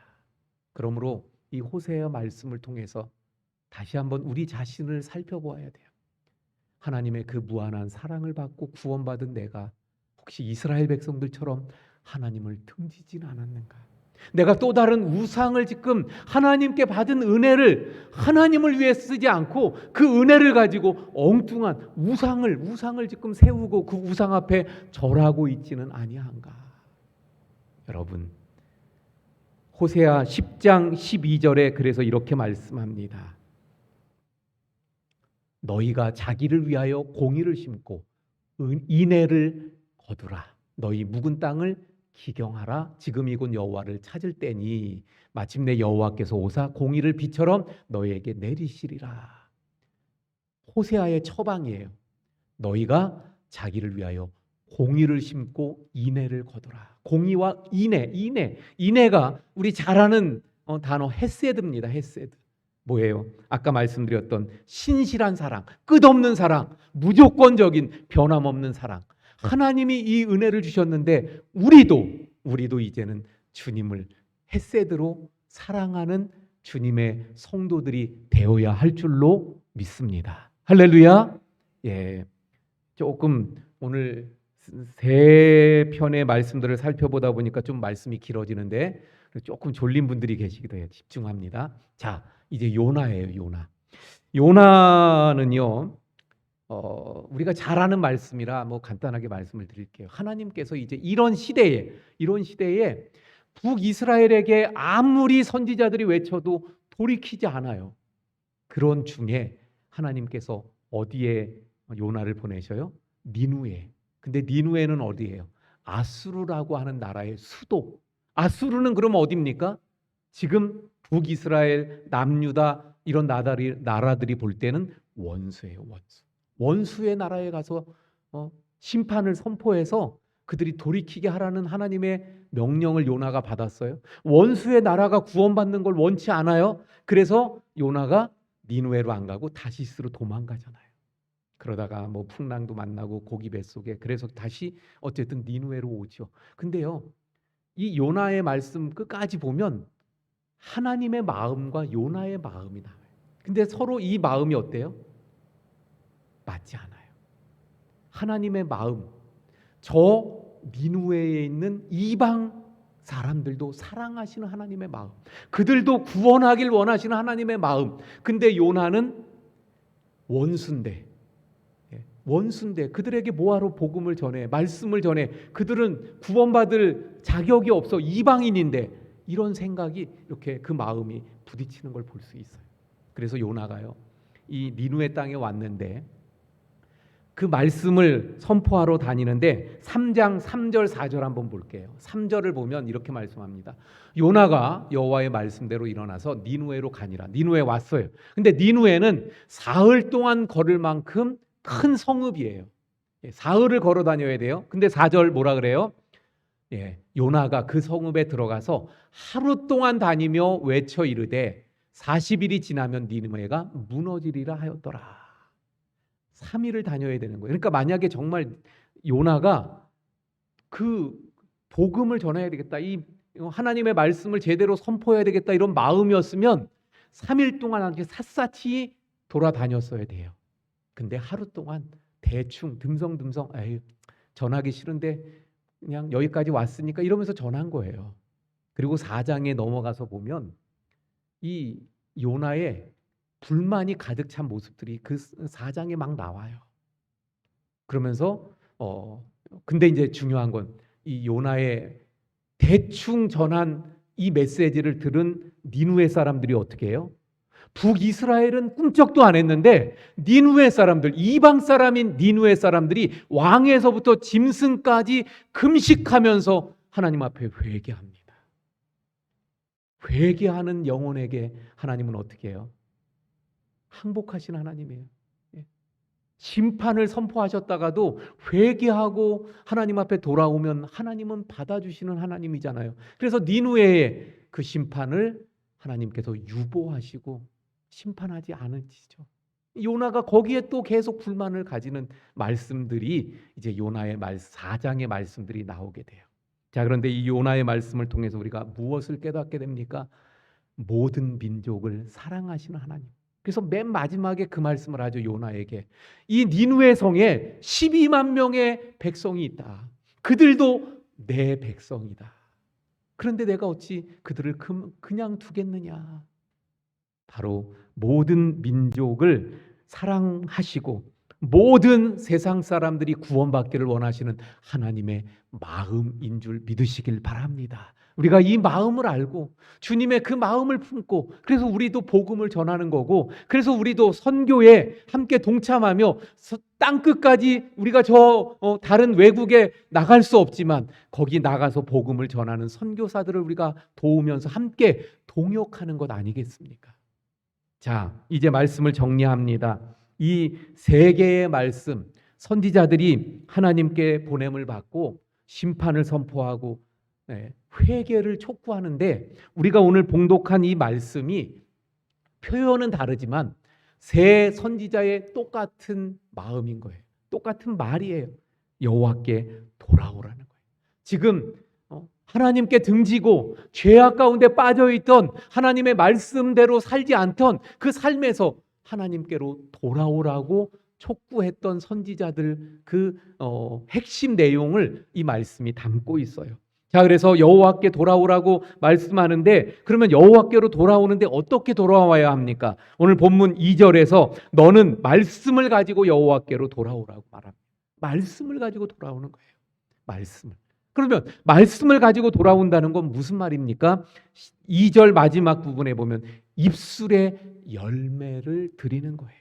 그러므로 이 호세아 말씀을 통해서 다시 한번 우리 자신을 살펴보아야 돼요. 하나님의 그 무한한 사랑을 받고 구원받은 내가 혹시 이스라엘 백성들처럼 하나님을 등지진 않았는가? 내가 또 다른 우상을 지금 하나님께 받은 은혜를 하나님을 위해 쓰지 않고 그 은혜를 가지고 엉뚱한 우상을 지금 세우고 그 우상 앞에 절하고 있지는 아니한가? 여러분, 호세아 10장 12절에 그래서 이렇게 말씀합니다. 너희가 자기를 위하여 공의를 심고 인애를 거두라. 너희 묵은 땅을 기경하라. 지금 이곳 여호와를 찾을 때니 마침내 여호와께서 오사 공의를 비처럼 너희에게 내리시리라. 호세아의 처방이에요. 너희가 자기를 위하여 공의를 심고 인애를 거두라. 공의와 인애가 우리 잘 아는 단어 헤세드입니다. 헤세드. 뭐예요? 아까 말씀드렸던 신실한 사랑, 끝없는 사랑, 무조건적인 변함없는 사랑. 하나님이 이 은혜를 주셨는데 우리도 이제는 주님을 헤세드로 사랑하는 주님의 성도들이 되어야 할 줄로 믿습니다. 할렐루야. 예. 조금 오늘 세 편의 말씀들을 살펴보다 보니까 좀 말씀이 길어지는데 조금 졸린 분들이 계시기도 해요. 집중합니다. 자, 이제 요나예요. 요나는요. 우리가 잘 아는 말씀이라 뭐 간단하게 말씀을 드릴게요. 하나님께서 이제 이런 시대에 북이스라엘에게 아무리 선지자들이 외쳐도 돌이키지 않아요. 그런 중에 하나님께서 어디에 요나를 보내셔요? 니누에. 근데 니누에는 어디예요? 아수르라고 하는 나라의 수도. 아수르는 그럼 어디입니까? 지금 북이스라엘, 남유다 이런 나라들이 볼 때는 원수예요. 원수의 나라에 가서 심판을 선포해서 그들이 돌이키게 하라는 하나님의 명령을 요나가 받았어요. 원수의 나라가 구원받는 걸 원치 않아요. 그래서 요나가 니누에로 안 가고 다시스로 도망가잖아요. 그러다가 뭐 풍랑도 만나고 고기 뱃속에, 그래서 다시 어쨌든 니누에로 오죠. 근데요, 이 요나의 말씀 끝까지 보면 하나님의 마음과 요나의 마음이 나와요. 근데 서로 이 마음이 어때요? 맞지 않아요. 하나님의 마음, 저 니누에에 있는 이방 사람들도 사랑하시는 하나님의 마음, 그들도 구원하길 원하시는 하나님의 마음. 근데 요나는 원수인데 그들에게 뭐하러 복음을 전해, 말씀을 전해? 그들은 구원받을 자격이 없어, 이방인인데. 이런 생각이, 이렇게 그 마음이 부딪히는 걸 볼 수 있어요. 그래서 요나가요, 이 니누에 땅에 왔는데 그 말씀을 선포하러 다니는데 3장 3절 4절 한번 볼게요. 3절을 보면 이렇게 말씀합니다. 요나가 여호와의 말씀대로 일어나서 니누에로 가니라. 니누에 왔어요. 근데 니누에는 사흘 동안 걸을 만큼 큰 성읍이에요. 사흘을 걸어 다녀야 돼요. 근데 4절 뭐라 그래요? 요나가 그 성읍에 들어가서 하루 동안 다니며 외쳐 이르되 40일이 지나면 니누에가 무너지리라 하였더라. 3일을 다녀야 되는 거예요. 그러니까 만약에 정말 요나가 그 복음을 전해야 되겠다, 이 하나님의 말씀을 제대로 선포해야 되겠다, 이런 마음이었으면 3일 동안 아주 샅샅이 돌아다녔어야 돼요. 근데 하루 동안 대충 듬성듬성, 에이, 전하기 싫은데 그냥 여기까지 왔으니까 이러면서 전한 거예요. 그리고 4장에 넘어가서 보면 이 요나의 불만이 가득 찬 모습들이 그 4장에 막 나와요. 그러면서 근데 이제 중요한 건 이 요나의 대충 전한 이 메시지를 들은 니누의 사람들이 어떻게 해요? 북이스라엘은 꿈쩍도 안 했는데 니누의 사람들, 이방 사람인 니누의 사람들이 왕에서부터 짐승까지 금식하면서 하나님 앞에 회개합니다. 회개하는 영혼에게 하나님은 어떻게 해요? 항복하신 하나님이에요. 심판을 선포하셨다가도 회개하고 하나님 앞에 돌아오면 하나님은 받아주시는 하나님이잖아요. 그래서 니누에의 그 심판을 하나님께서 유보하시고 심판하지 않으시죠. 요나가 거기에 또 계속 불만을 가지는 말씀들이 이제 요나의 4장의 말씀들이 나오게 돼요. 자, 그런데 이 요나의 말씀을 통해서 우리가 무엇을 깨닫게 됩니까? 모든 민족을 사랑하시는 하나님. 그래서 맨 마지막에 그 말씀을 하죠. 요나에게, 이 니누의 성에 12만 명의 백성이 있다. 그들도 내 백성이다. 그런데 내가 어찌 그들을 그냥 두겠느냐. 바로 모든 민족을 사랑하시고 모든 세상 사람들이 구원받기를 원하시는 하나님의 마음인 줄 믿으시길 바랍니다. 우리가 이 마음을 알고 주님의 그 마음을 품고, 그래서 우리도 복음을 전하는 거고, 그래서 우리도 선교에 함께 동참하며 땅 끝까지 우리가 다른 외국에 나갈 수 없지만 거기 나가서 복음을 전하는 선교사들을 우리가 도우면서 함께 동역하는 것 아니겠습니까? 자, 이제 말씀을 정리합니다. 이 세 개의 말씀, 선지자들이 하나님께 보냄을 받고 심판을 선포하고 회개를 촉구하는데, 우리가 오늘 봉독한 이 말씀이 표현은 다르지만 세 선지자의 똑같은 마음인 거예요. 똑같은 말이에요. 여호와께 돌아오라는 거예요. 지금 하나님께 등지고 죄악 가운데 빠져있던 하나님의 말씀대로 살지 않던 그 삶에서 하나님께로 돌아오라고 촉구했던 선지자들 그 핵심 내용을 이 말씀이 담고 있어요. 자, 그래서 여호와께 돌아오라고 말씀하는데, 그러면 여호와께로 돌아오는데 어떻게 돌아와야 합니까? 오늘 본문 2절에서 너는 말씀을 가지고 여호와께로 돌아오라고 말합니다. 말씀을 가지고 돌아오는 거예요. 말씀을. 그러면 말씀을 가지고 돌아온다는 건 무슨 말입니까? 2절 마지막 부분에 보면 입술에 열매를 드리는 거예요.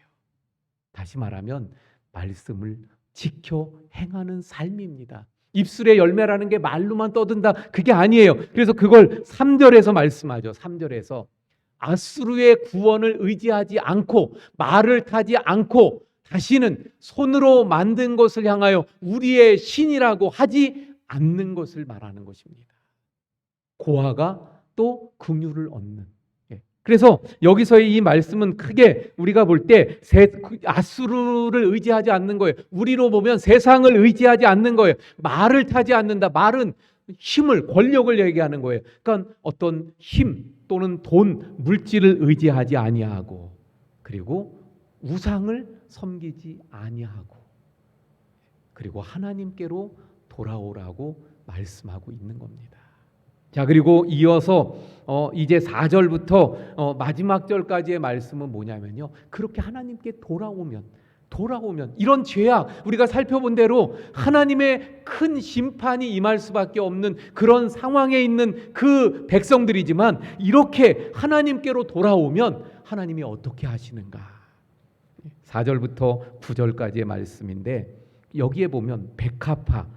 다시 말하면 말씀을 지켜 행하는 삶입니다. 입술의 열매라는 게 말로만 떠든다, 그게 아니에요. 그래서 그걸 3절에서 말씀하죠. 3절에서 아수르의 구원을 의지하지 않고 말을 타지 않고 다시는 손으로 만든 것을 향하여 우리의 신이라고 하지 않는 것을 말하는 것입니다. 고아가 또 긍휼을 얻는. 그래서 여기서의 이 말씀은 크게 우리가 볼 때 아수르를 의지하지 않는 거예요. 우리로 보면 세상을 의지하지 않는 거예요. 말을 타지 않는다. 말은 힘을, 권력을 얘기하는 거예요. 그러니까 어떤 힘 또는 돈, 물질을 의지하지 아니하고, 그리고 우상을 섬기지 아니하고, 그리고 하나님께로 돌아오라고 말씀하고 있는 겁니다. 자, 그리고 이어서 이제 4절부터 마지막 절까지의 말씀은 뭐냐면요, 그렇게 하나님께 돌아오면 이런 죄악, 우리가 살펴본 대로 하나님의 큰 심판이 임할 수밖에 없는 그런 상황에 있는 그 백성들이지만, 이렇게 하나님께로 돌아오면 하나님이 어떻게 하시는가. 4절부터 9절까지의 말씀인데, 여기에 보면 백합화,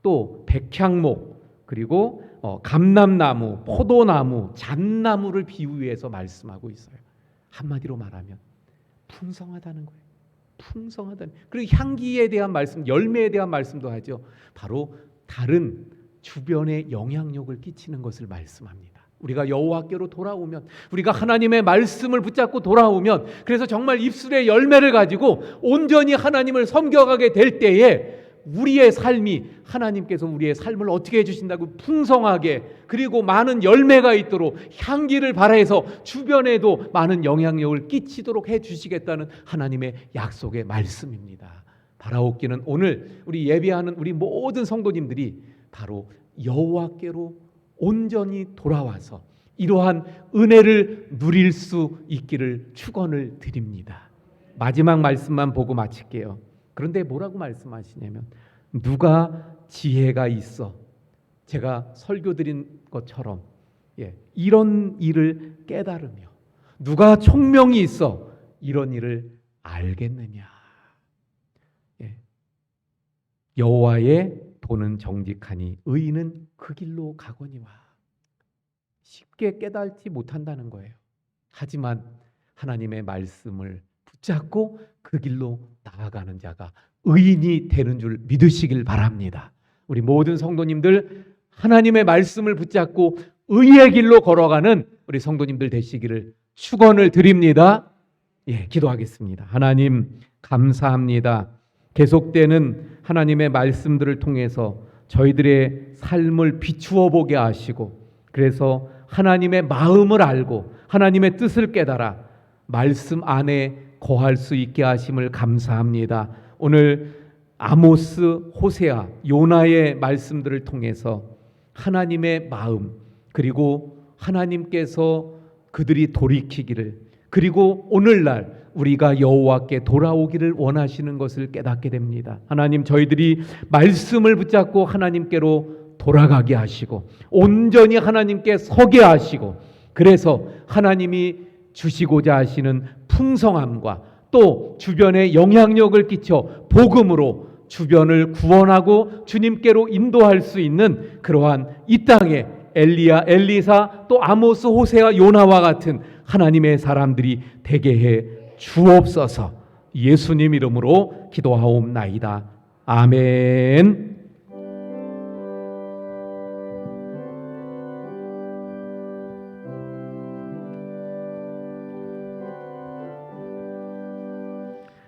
또 백향목, 그리고 감람나무, 포도나무, 잣나무를 비유해서 말씀하고 있어요. 한마디로 말하면 풍성하다는 거예요. 풍성하다는. 그리고 향기에 대한 말씀, 열매에 대한 말씀도 하죠. 바로 다른 주변에 영향력을 끼치는 것을 말씀합니다. 우리가 여호와께로 돌아오면, 우리가 하나님의 말씀을 붙잡고 돌아오면, 그래서 정말 입술의 열매를 가지고 온전히 하나님을 섬겨가게 될 때에 우리의 삶이, 하나님께서 우리의 삶을 어떻게 해주신다고 풍성하게, 그리고 많은 열매가 있도록 향기를 발해서 주변에도 많은 영향력을 끼치도록 해주시겠다는 하나님의 약속의 말씀입니다. 바라옵기는 오늘 우리 예배하는 우리 모든 성도님들이 바로 여호와께로 온전히 돌아와서 이러한 은혜를 누릴 수 있기를 축원을 드립니다. 마지막 말씀만 보고 마칠게요. 그런데 뭐라고 말씀하시냐면, 누가 지혜가 있어, 제가 설교 드린 것처럼 이런 일을 깨달으며, 누가 총명이 있어 이런 일을 알겠느냐. 여호와의 도는 정직하니 의인은 그 길로 가거니와. 쉽게 깨닫지 못한다는 거예요. 하지만 하나님의 말씀을 붙잡고 그 길로 나아가는 자가 의인이 되는 줄 믿으시길 바랍니다. 우리 모든 성도님들 하나님의 말씀을 붙잡고 의의 길로 걸어가는 우리 성도님들 되시기를 축원을 드립니다. 기도하겠습니다. 하나님 감사합니다. 계속되는 하나님의 말씀들을 통해서 저희들의 삶을 비추어 보게 하시고, 그래서 하나님의 마음을 알고 하나님의 뜻을 깨달아 말씀 안에 거할 수 있게 하심을 감사합니다. 오늘 아모스, 호세아, 요나의 말씀들을 통해서 하나님의 마음, 그리고 하나님께서 그들이 돌이키기를, 그리고 오늘날 우리가 여호와께 돌아오기를 원하시는 것을 깨닫게 됩니다. 하나님, 저희들이 말씀을 붙잡고 하나님께로 돌아가게 하시고 온전히 하나님께 서게 하시고, 그래서 하나님이 주시고자 하시는 풍성함과 또 주변에 영향력을 끼쳐 복음으로 주변을 구원하고 주님께로 인도할 수 있는 그러한 이 땅에 엘리야, 엘리사, 또 아모스, 호세아, 요나와 같은 하나님의 사람들이 되게 해 주옵소서. 예수님 이름으로 기도하옵나이다. 아멘.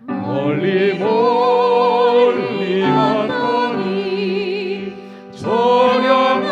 멀리 멀리 갔더니 저녁은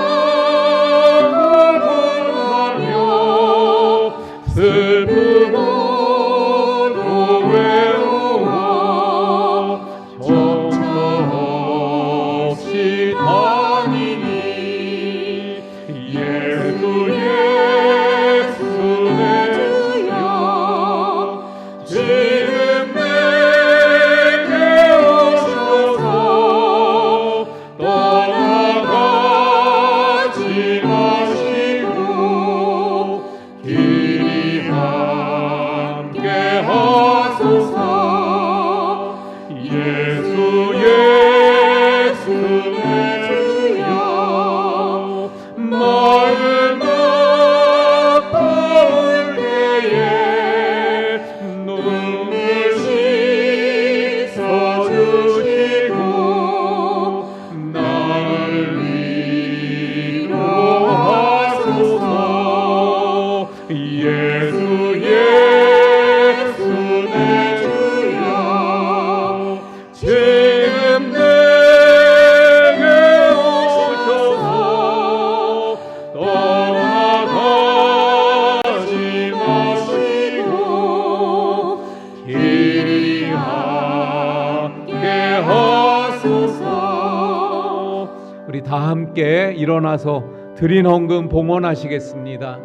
함께 일어나서 드린 헌금 봉헌하시겠습니다.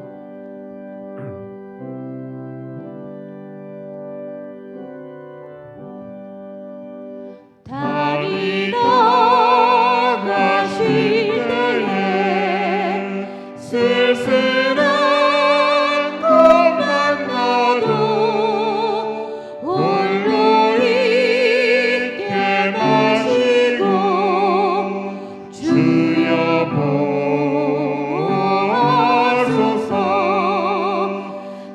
달이 나가실 때에 쓸쓸한 것만 나도 홀로 있게 마시고 주여 보소서.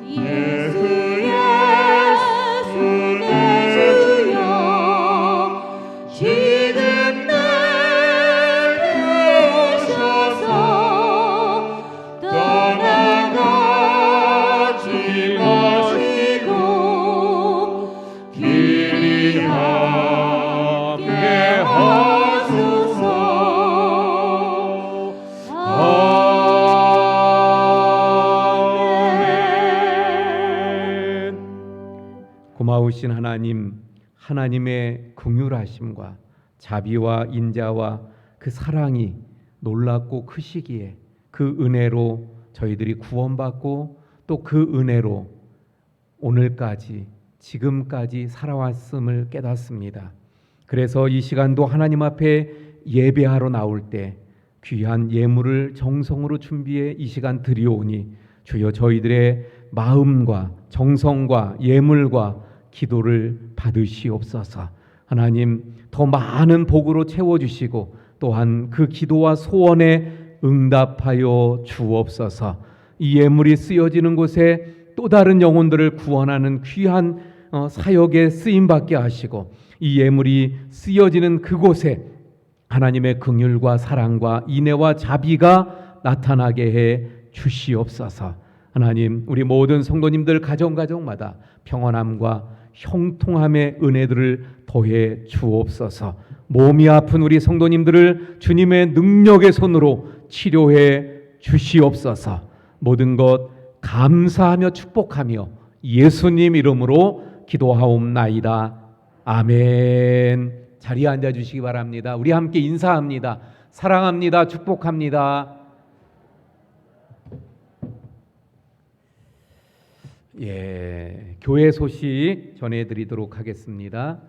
예수 예수 내 주여 지금 내게 오셔서 떠나가지 마시고 길이 함께 하소서. 아멘. 고마우신 하나님, 하나님의 긍휼하심과 자비와 인자와 그 사랑이 놀랍고 크시기에 그 은혜로 저희들이 구원받고 또 그 은혜로 오늘까지 지금까지 살아왔음을 깨닫습니다. 그래서 이 시간도 하나님 앞에 예배하러 나올 때 귀한 예물을 정성으로 준비해 이 시간 드리오니 주여 저희들의 마음과 정성과 예물과 기도를 받으시옵소서. 하나님 더 많은 복으로 채워주시고 또한 그 기도와 소원에 응답하여 주옵소서. 이 예물이 쓰여지는 곳에 또 다른 영혼들을 구원하는 귀한 사역에 쓰임받게 하시고 이 예물이 쓰여지는 그곳에 하나님의 긍휼과 사랑과 인애와 자비가 나타나게 해 주시옵소서. 하나님 우리 모든 성도님들 가정마다 평안함과 형통함의 은혜들을 더해 주옵소서. 몸이 아픈 우리 성도님들을 주님의 능력의 손으로 치료해 주시옵소서. 모든 것 감사하며 축복하며 예수님 이름으로 기도하옵나이다. 아멘. 자리에 앉아 주시기 바랍니다. 우리 함께 인사합니다. 사랑합니다. 축복합니다. 교회 소식 전해드리도록 하겠습니다.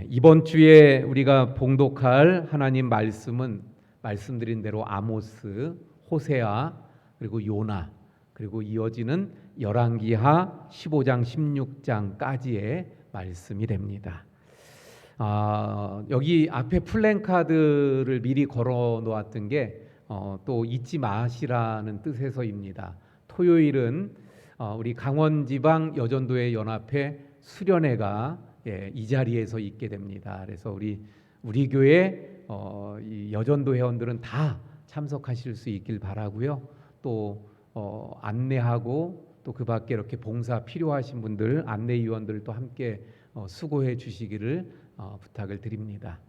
이번 주에 우리가 봉독할 하나님 말씀은 말씀드린 대로 아모스, 호세아, 그리고 요나, 그리고 이어지는 열왕기하 15장, 16장까지의 말씀이 됩니다. 여기 앞에 플랜카드를 미리 걸어 놓았던 게 또 잊지 마시라는 뜻에서입니다. 토요일은 우리 강원지방 여전도회 연합회 수련회가 이 자리에서 있게 됩니다. 그래서 우리 교회 이 여전도 회원들은 다 참석하실 수 있길 바라고요. 또 안내하고 또 그 밖에 이렇게 봉사 필요하신 분들 안내위원들도 함께 수고해 주시기를 부탁을 드립니다.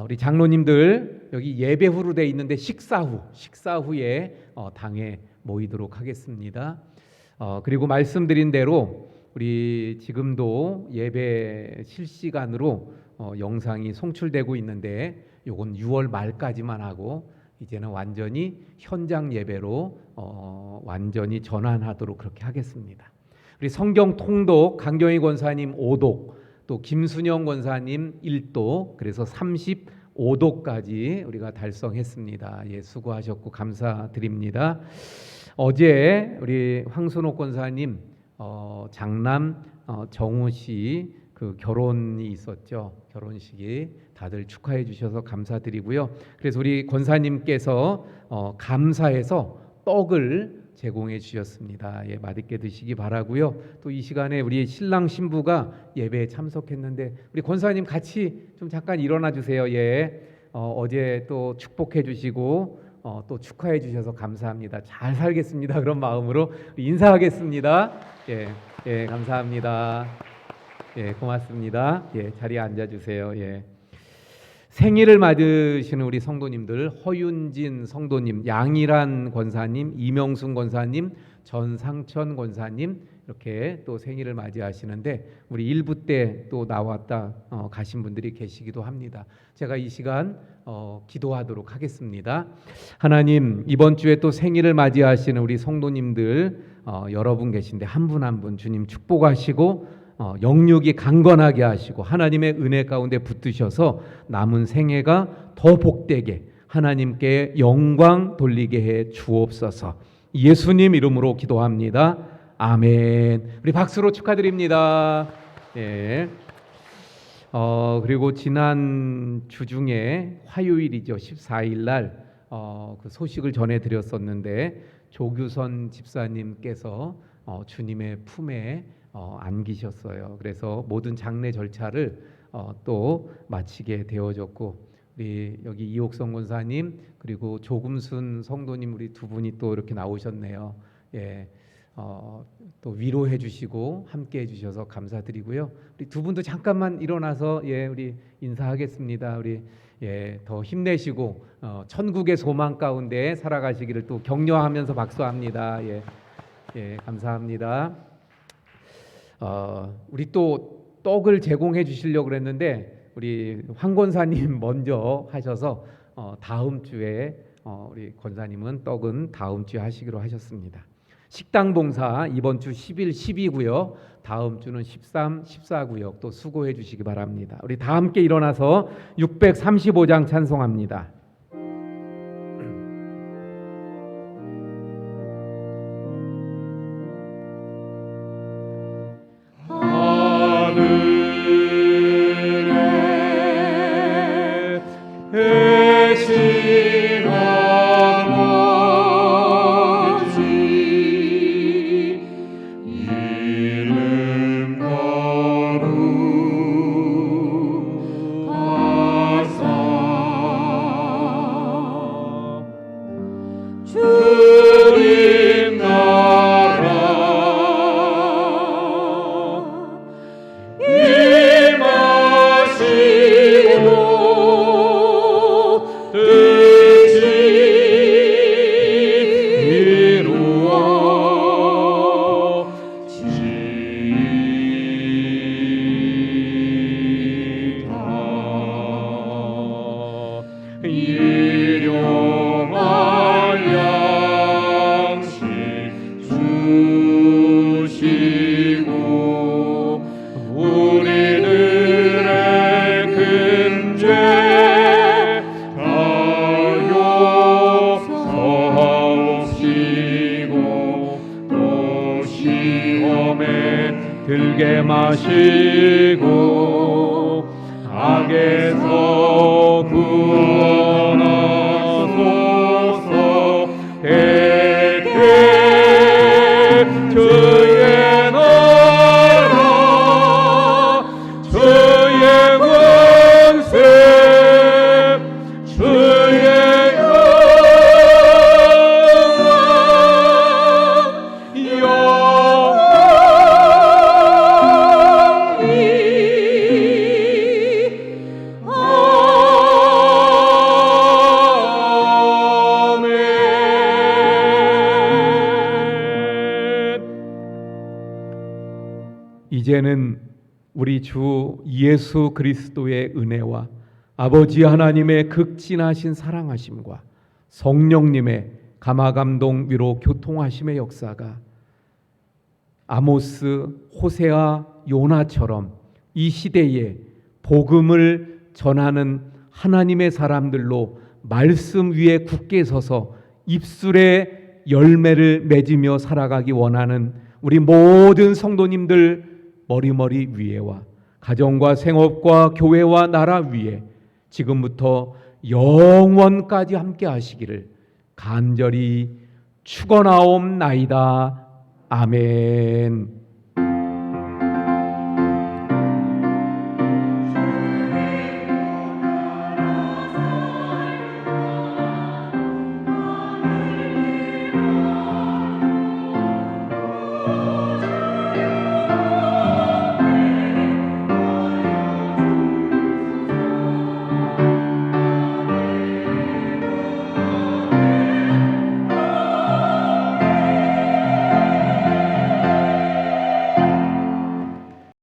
우리 장로님들 여기 예배 후로 돼 있는데 식사 후에 당에 모이도록 하겠습니다. 그리고 말씀드린 대로 우리 지금도 예배 실시간으로 영상이 송출되고 있는데 요건 6월 말까지만 하고 이제는 완전히 현장 예배로 완전히 전환하도록 그렇게 하겠습니다. 우리 성경 통독 강경희 권사님 5독, 또 김순영 권사님 1독, 그래서 35독까지 우리가 달성했습니다. 수고하셨고 감사드립니다. 어제 우리 황순옥 권사님 장남 정우 씨 그 결혼이 있었죠. 결혼식이 다들 축하해 주셔서 감사드리고요. 그래서 우리 권사님께서 감사해서 떡을 제공해 주셨습니다. 맛있게 드시기 바라고요. 또 이 시간에 우리 신랑 신부가 예배에 참석했는데 우리 권사님 같이 좀 잠깐 일어나 주세요. 어제 또 축복해 주시고 또 축하해 주셔서 감사합니다. 잘 살겠습니다. 그런 마음으로 인사하겠습니다. 감사합니다. 고맙습니다. 자리에 앉아 주세요. 생일을 맞으시는 우리 성도님들 허윤진 성도님, 양일한 권사님, 이명순 권사님, 전상천 권사님, 이렇게 또 생일을 맞이하시는데 우리 일부 때 또 나왔다 가신 분들이 계시기도 합니다. 제가 이 시간 기도하도록 하겠습니다. 하나님, 이번 주에 또 생일을 맞이하시는 우리 성도님들 여러분 계신데 한 분 한 분 주님 축복하시고 영육이 강건하게 하시고 하나님의 은혜 가운데 붙드셔서 남은 생애가 더 복되게 하나님께 영광 돌리게 해 주옵소서. 예수님 이름으로 기도합니다. 아멘. 우리 박수로 축하드립니다. 예. 그리고 지난 주 중에 화요일이죠. 14일 날 그 소식을 전해드렸었는데 조규선 집사님께서 주님의 품에 안기셨어요. 그래서 모든 장례 절차를 또 마치게 되어졌고 우리 여기 이옥성 권사님 그리고 조금순 성도님 우리 두 분이 또 이렇게 나오셨네요. 예. 또 위로해 주시고 함께 해 주셔서 감사드리고요. 우리 두 분도 잠깐만 일어나서 우리 인사하겠습니다. 우리 더 힘내시고 천국의 소망 가운데 살아가시기를 또 격려하면서 박수합니다. 감사합니다. 우리 또 떡을 제공해 주시려고 그랬는데 우리 황 권사님 먼저 하셔서 다음 주에 우리 권사님은 떡은 다음 주에 하시기로 하셨습니다. 식당 봉사 이번 주 10일 10이고요. 다음 주는 13, 14구역 또 수고해 주시기 바랍니다. 우리 다 함께 일어나서 635장 찬송합니다. 들게 마시고 악에서 구원하소서. 대개 주의 나라 주의 권세 주의 이제는 우리 주 예수 그리스도의 은혜와 아버지 하나님의 극진하신 사랑하심과 성령님의 감화감동 위로 교통하심의 역사가 아모스, 호세아, 요나처럼 이 시대에 복음을 전하는 하나님의 사람들로 말씀 위에 굳게 서서 입술에 열매를 맺으며 살아가기 원하는 우리 모든 성도님들 머리머리 위에와 가정과 생업과 교회와 나라 위에 지금부터 영원까지 함께 하시기를 간절히 축원하옵나이다. 아멘.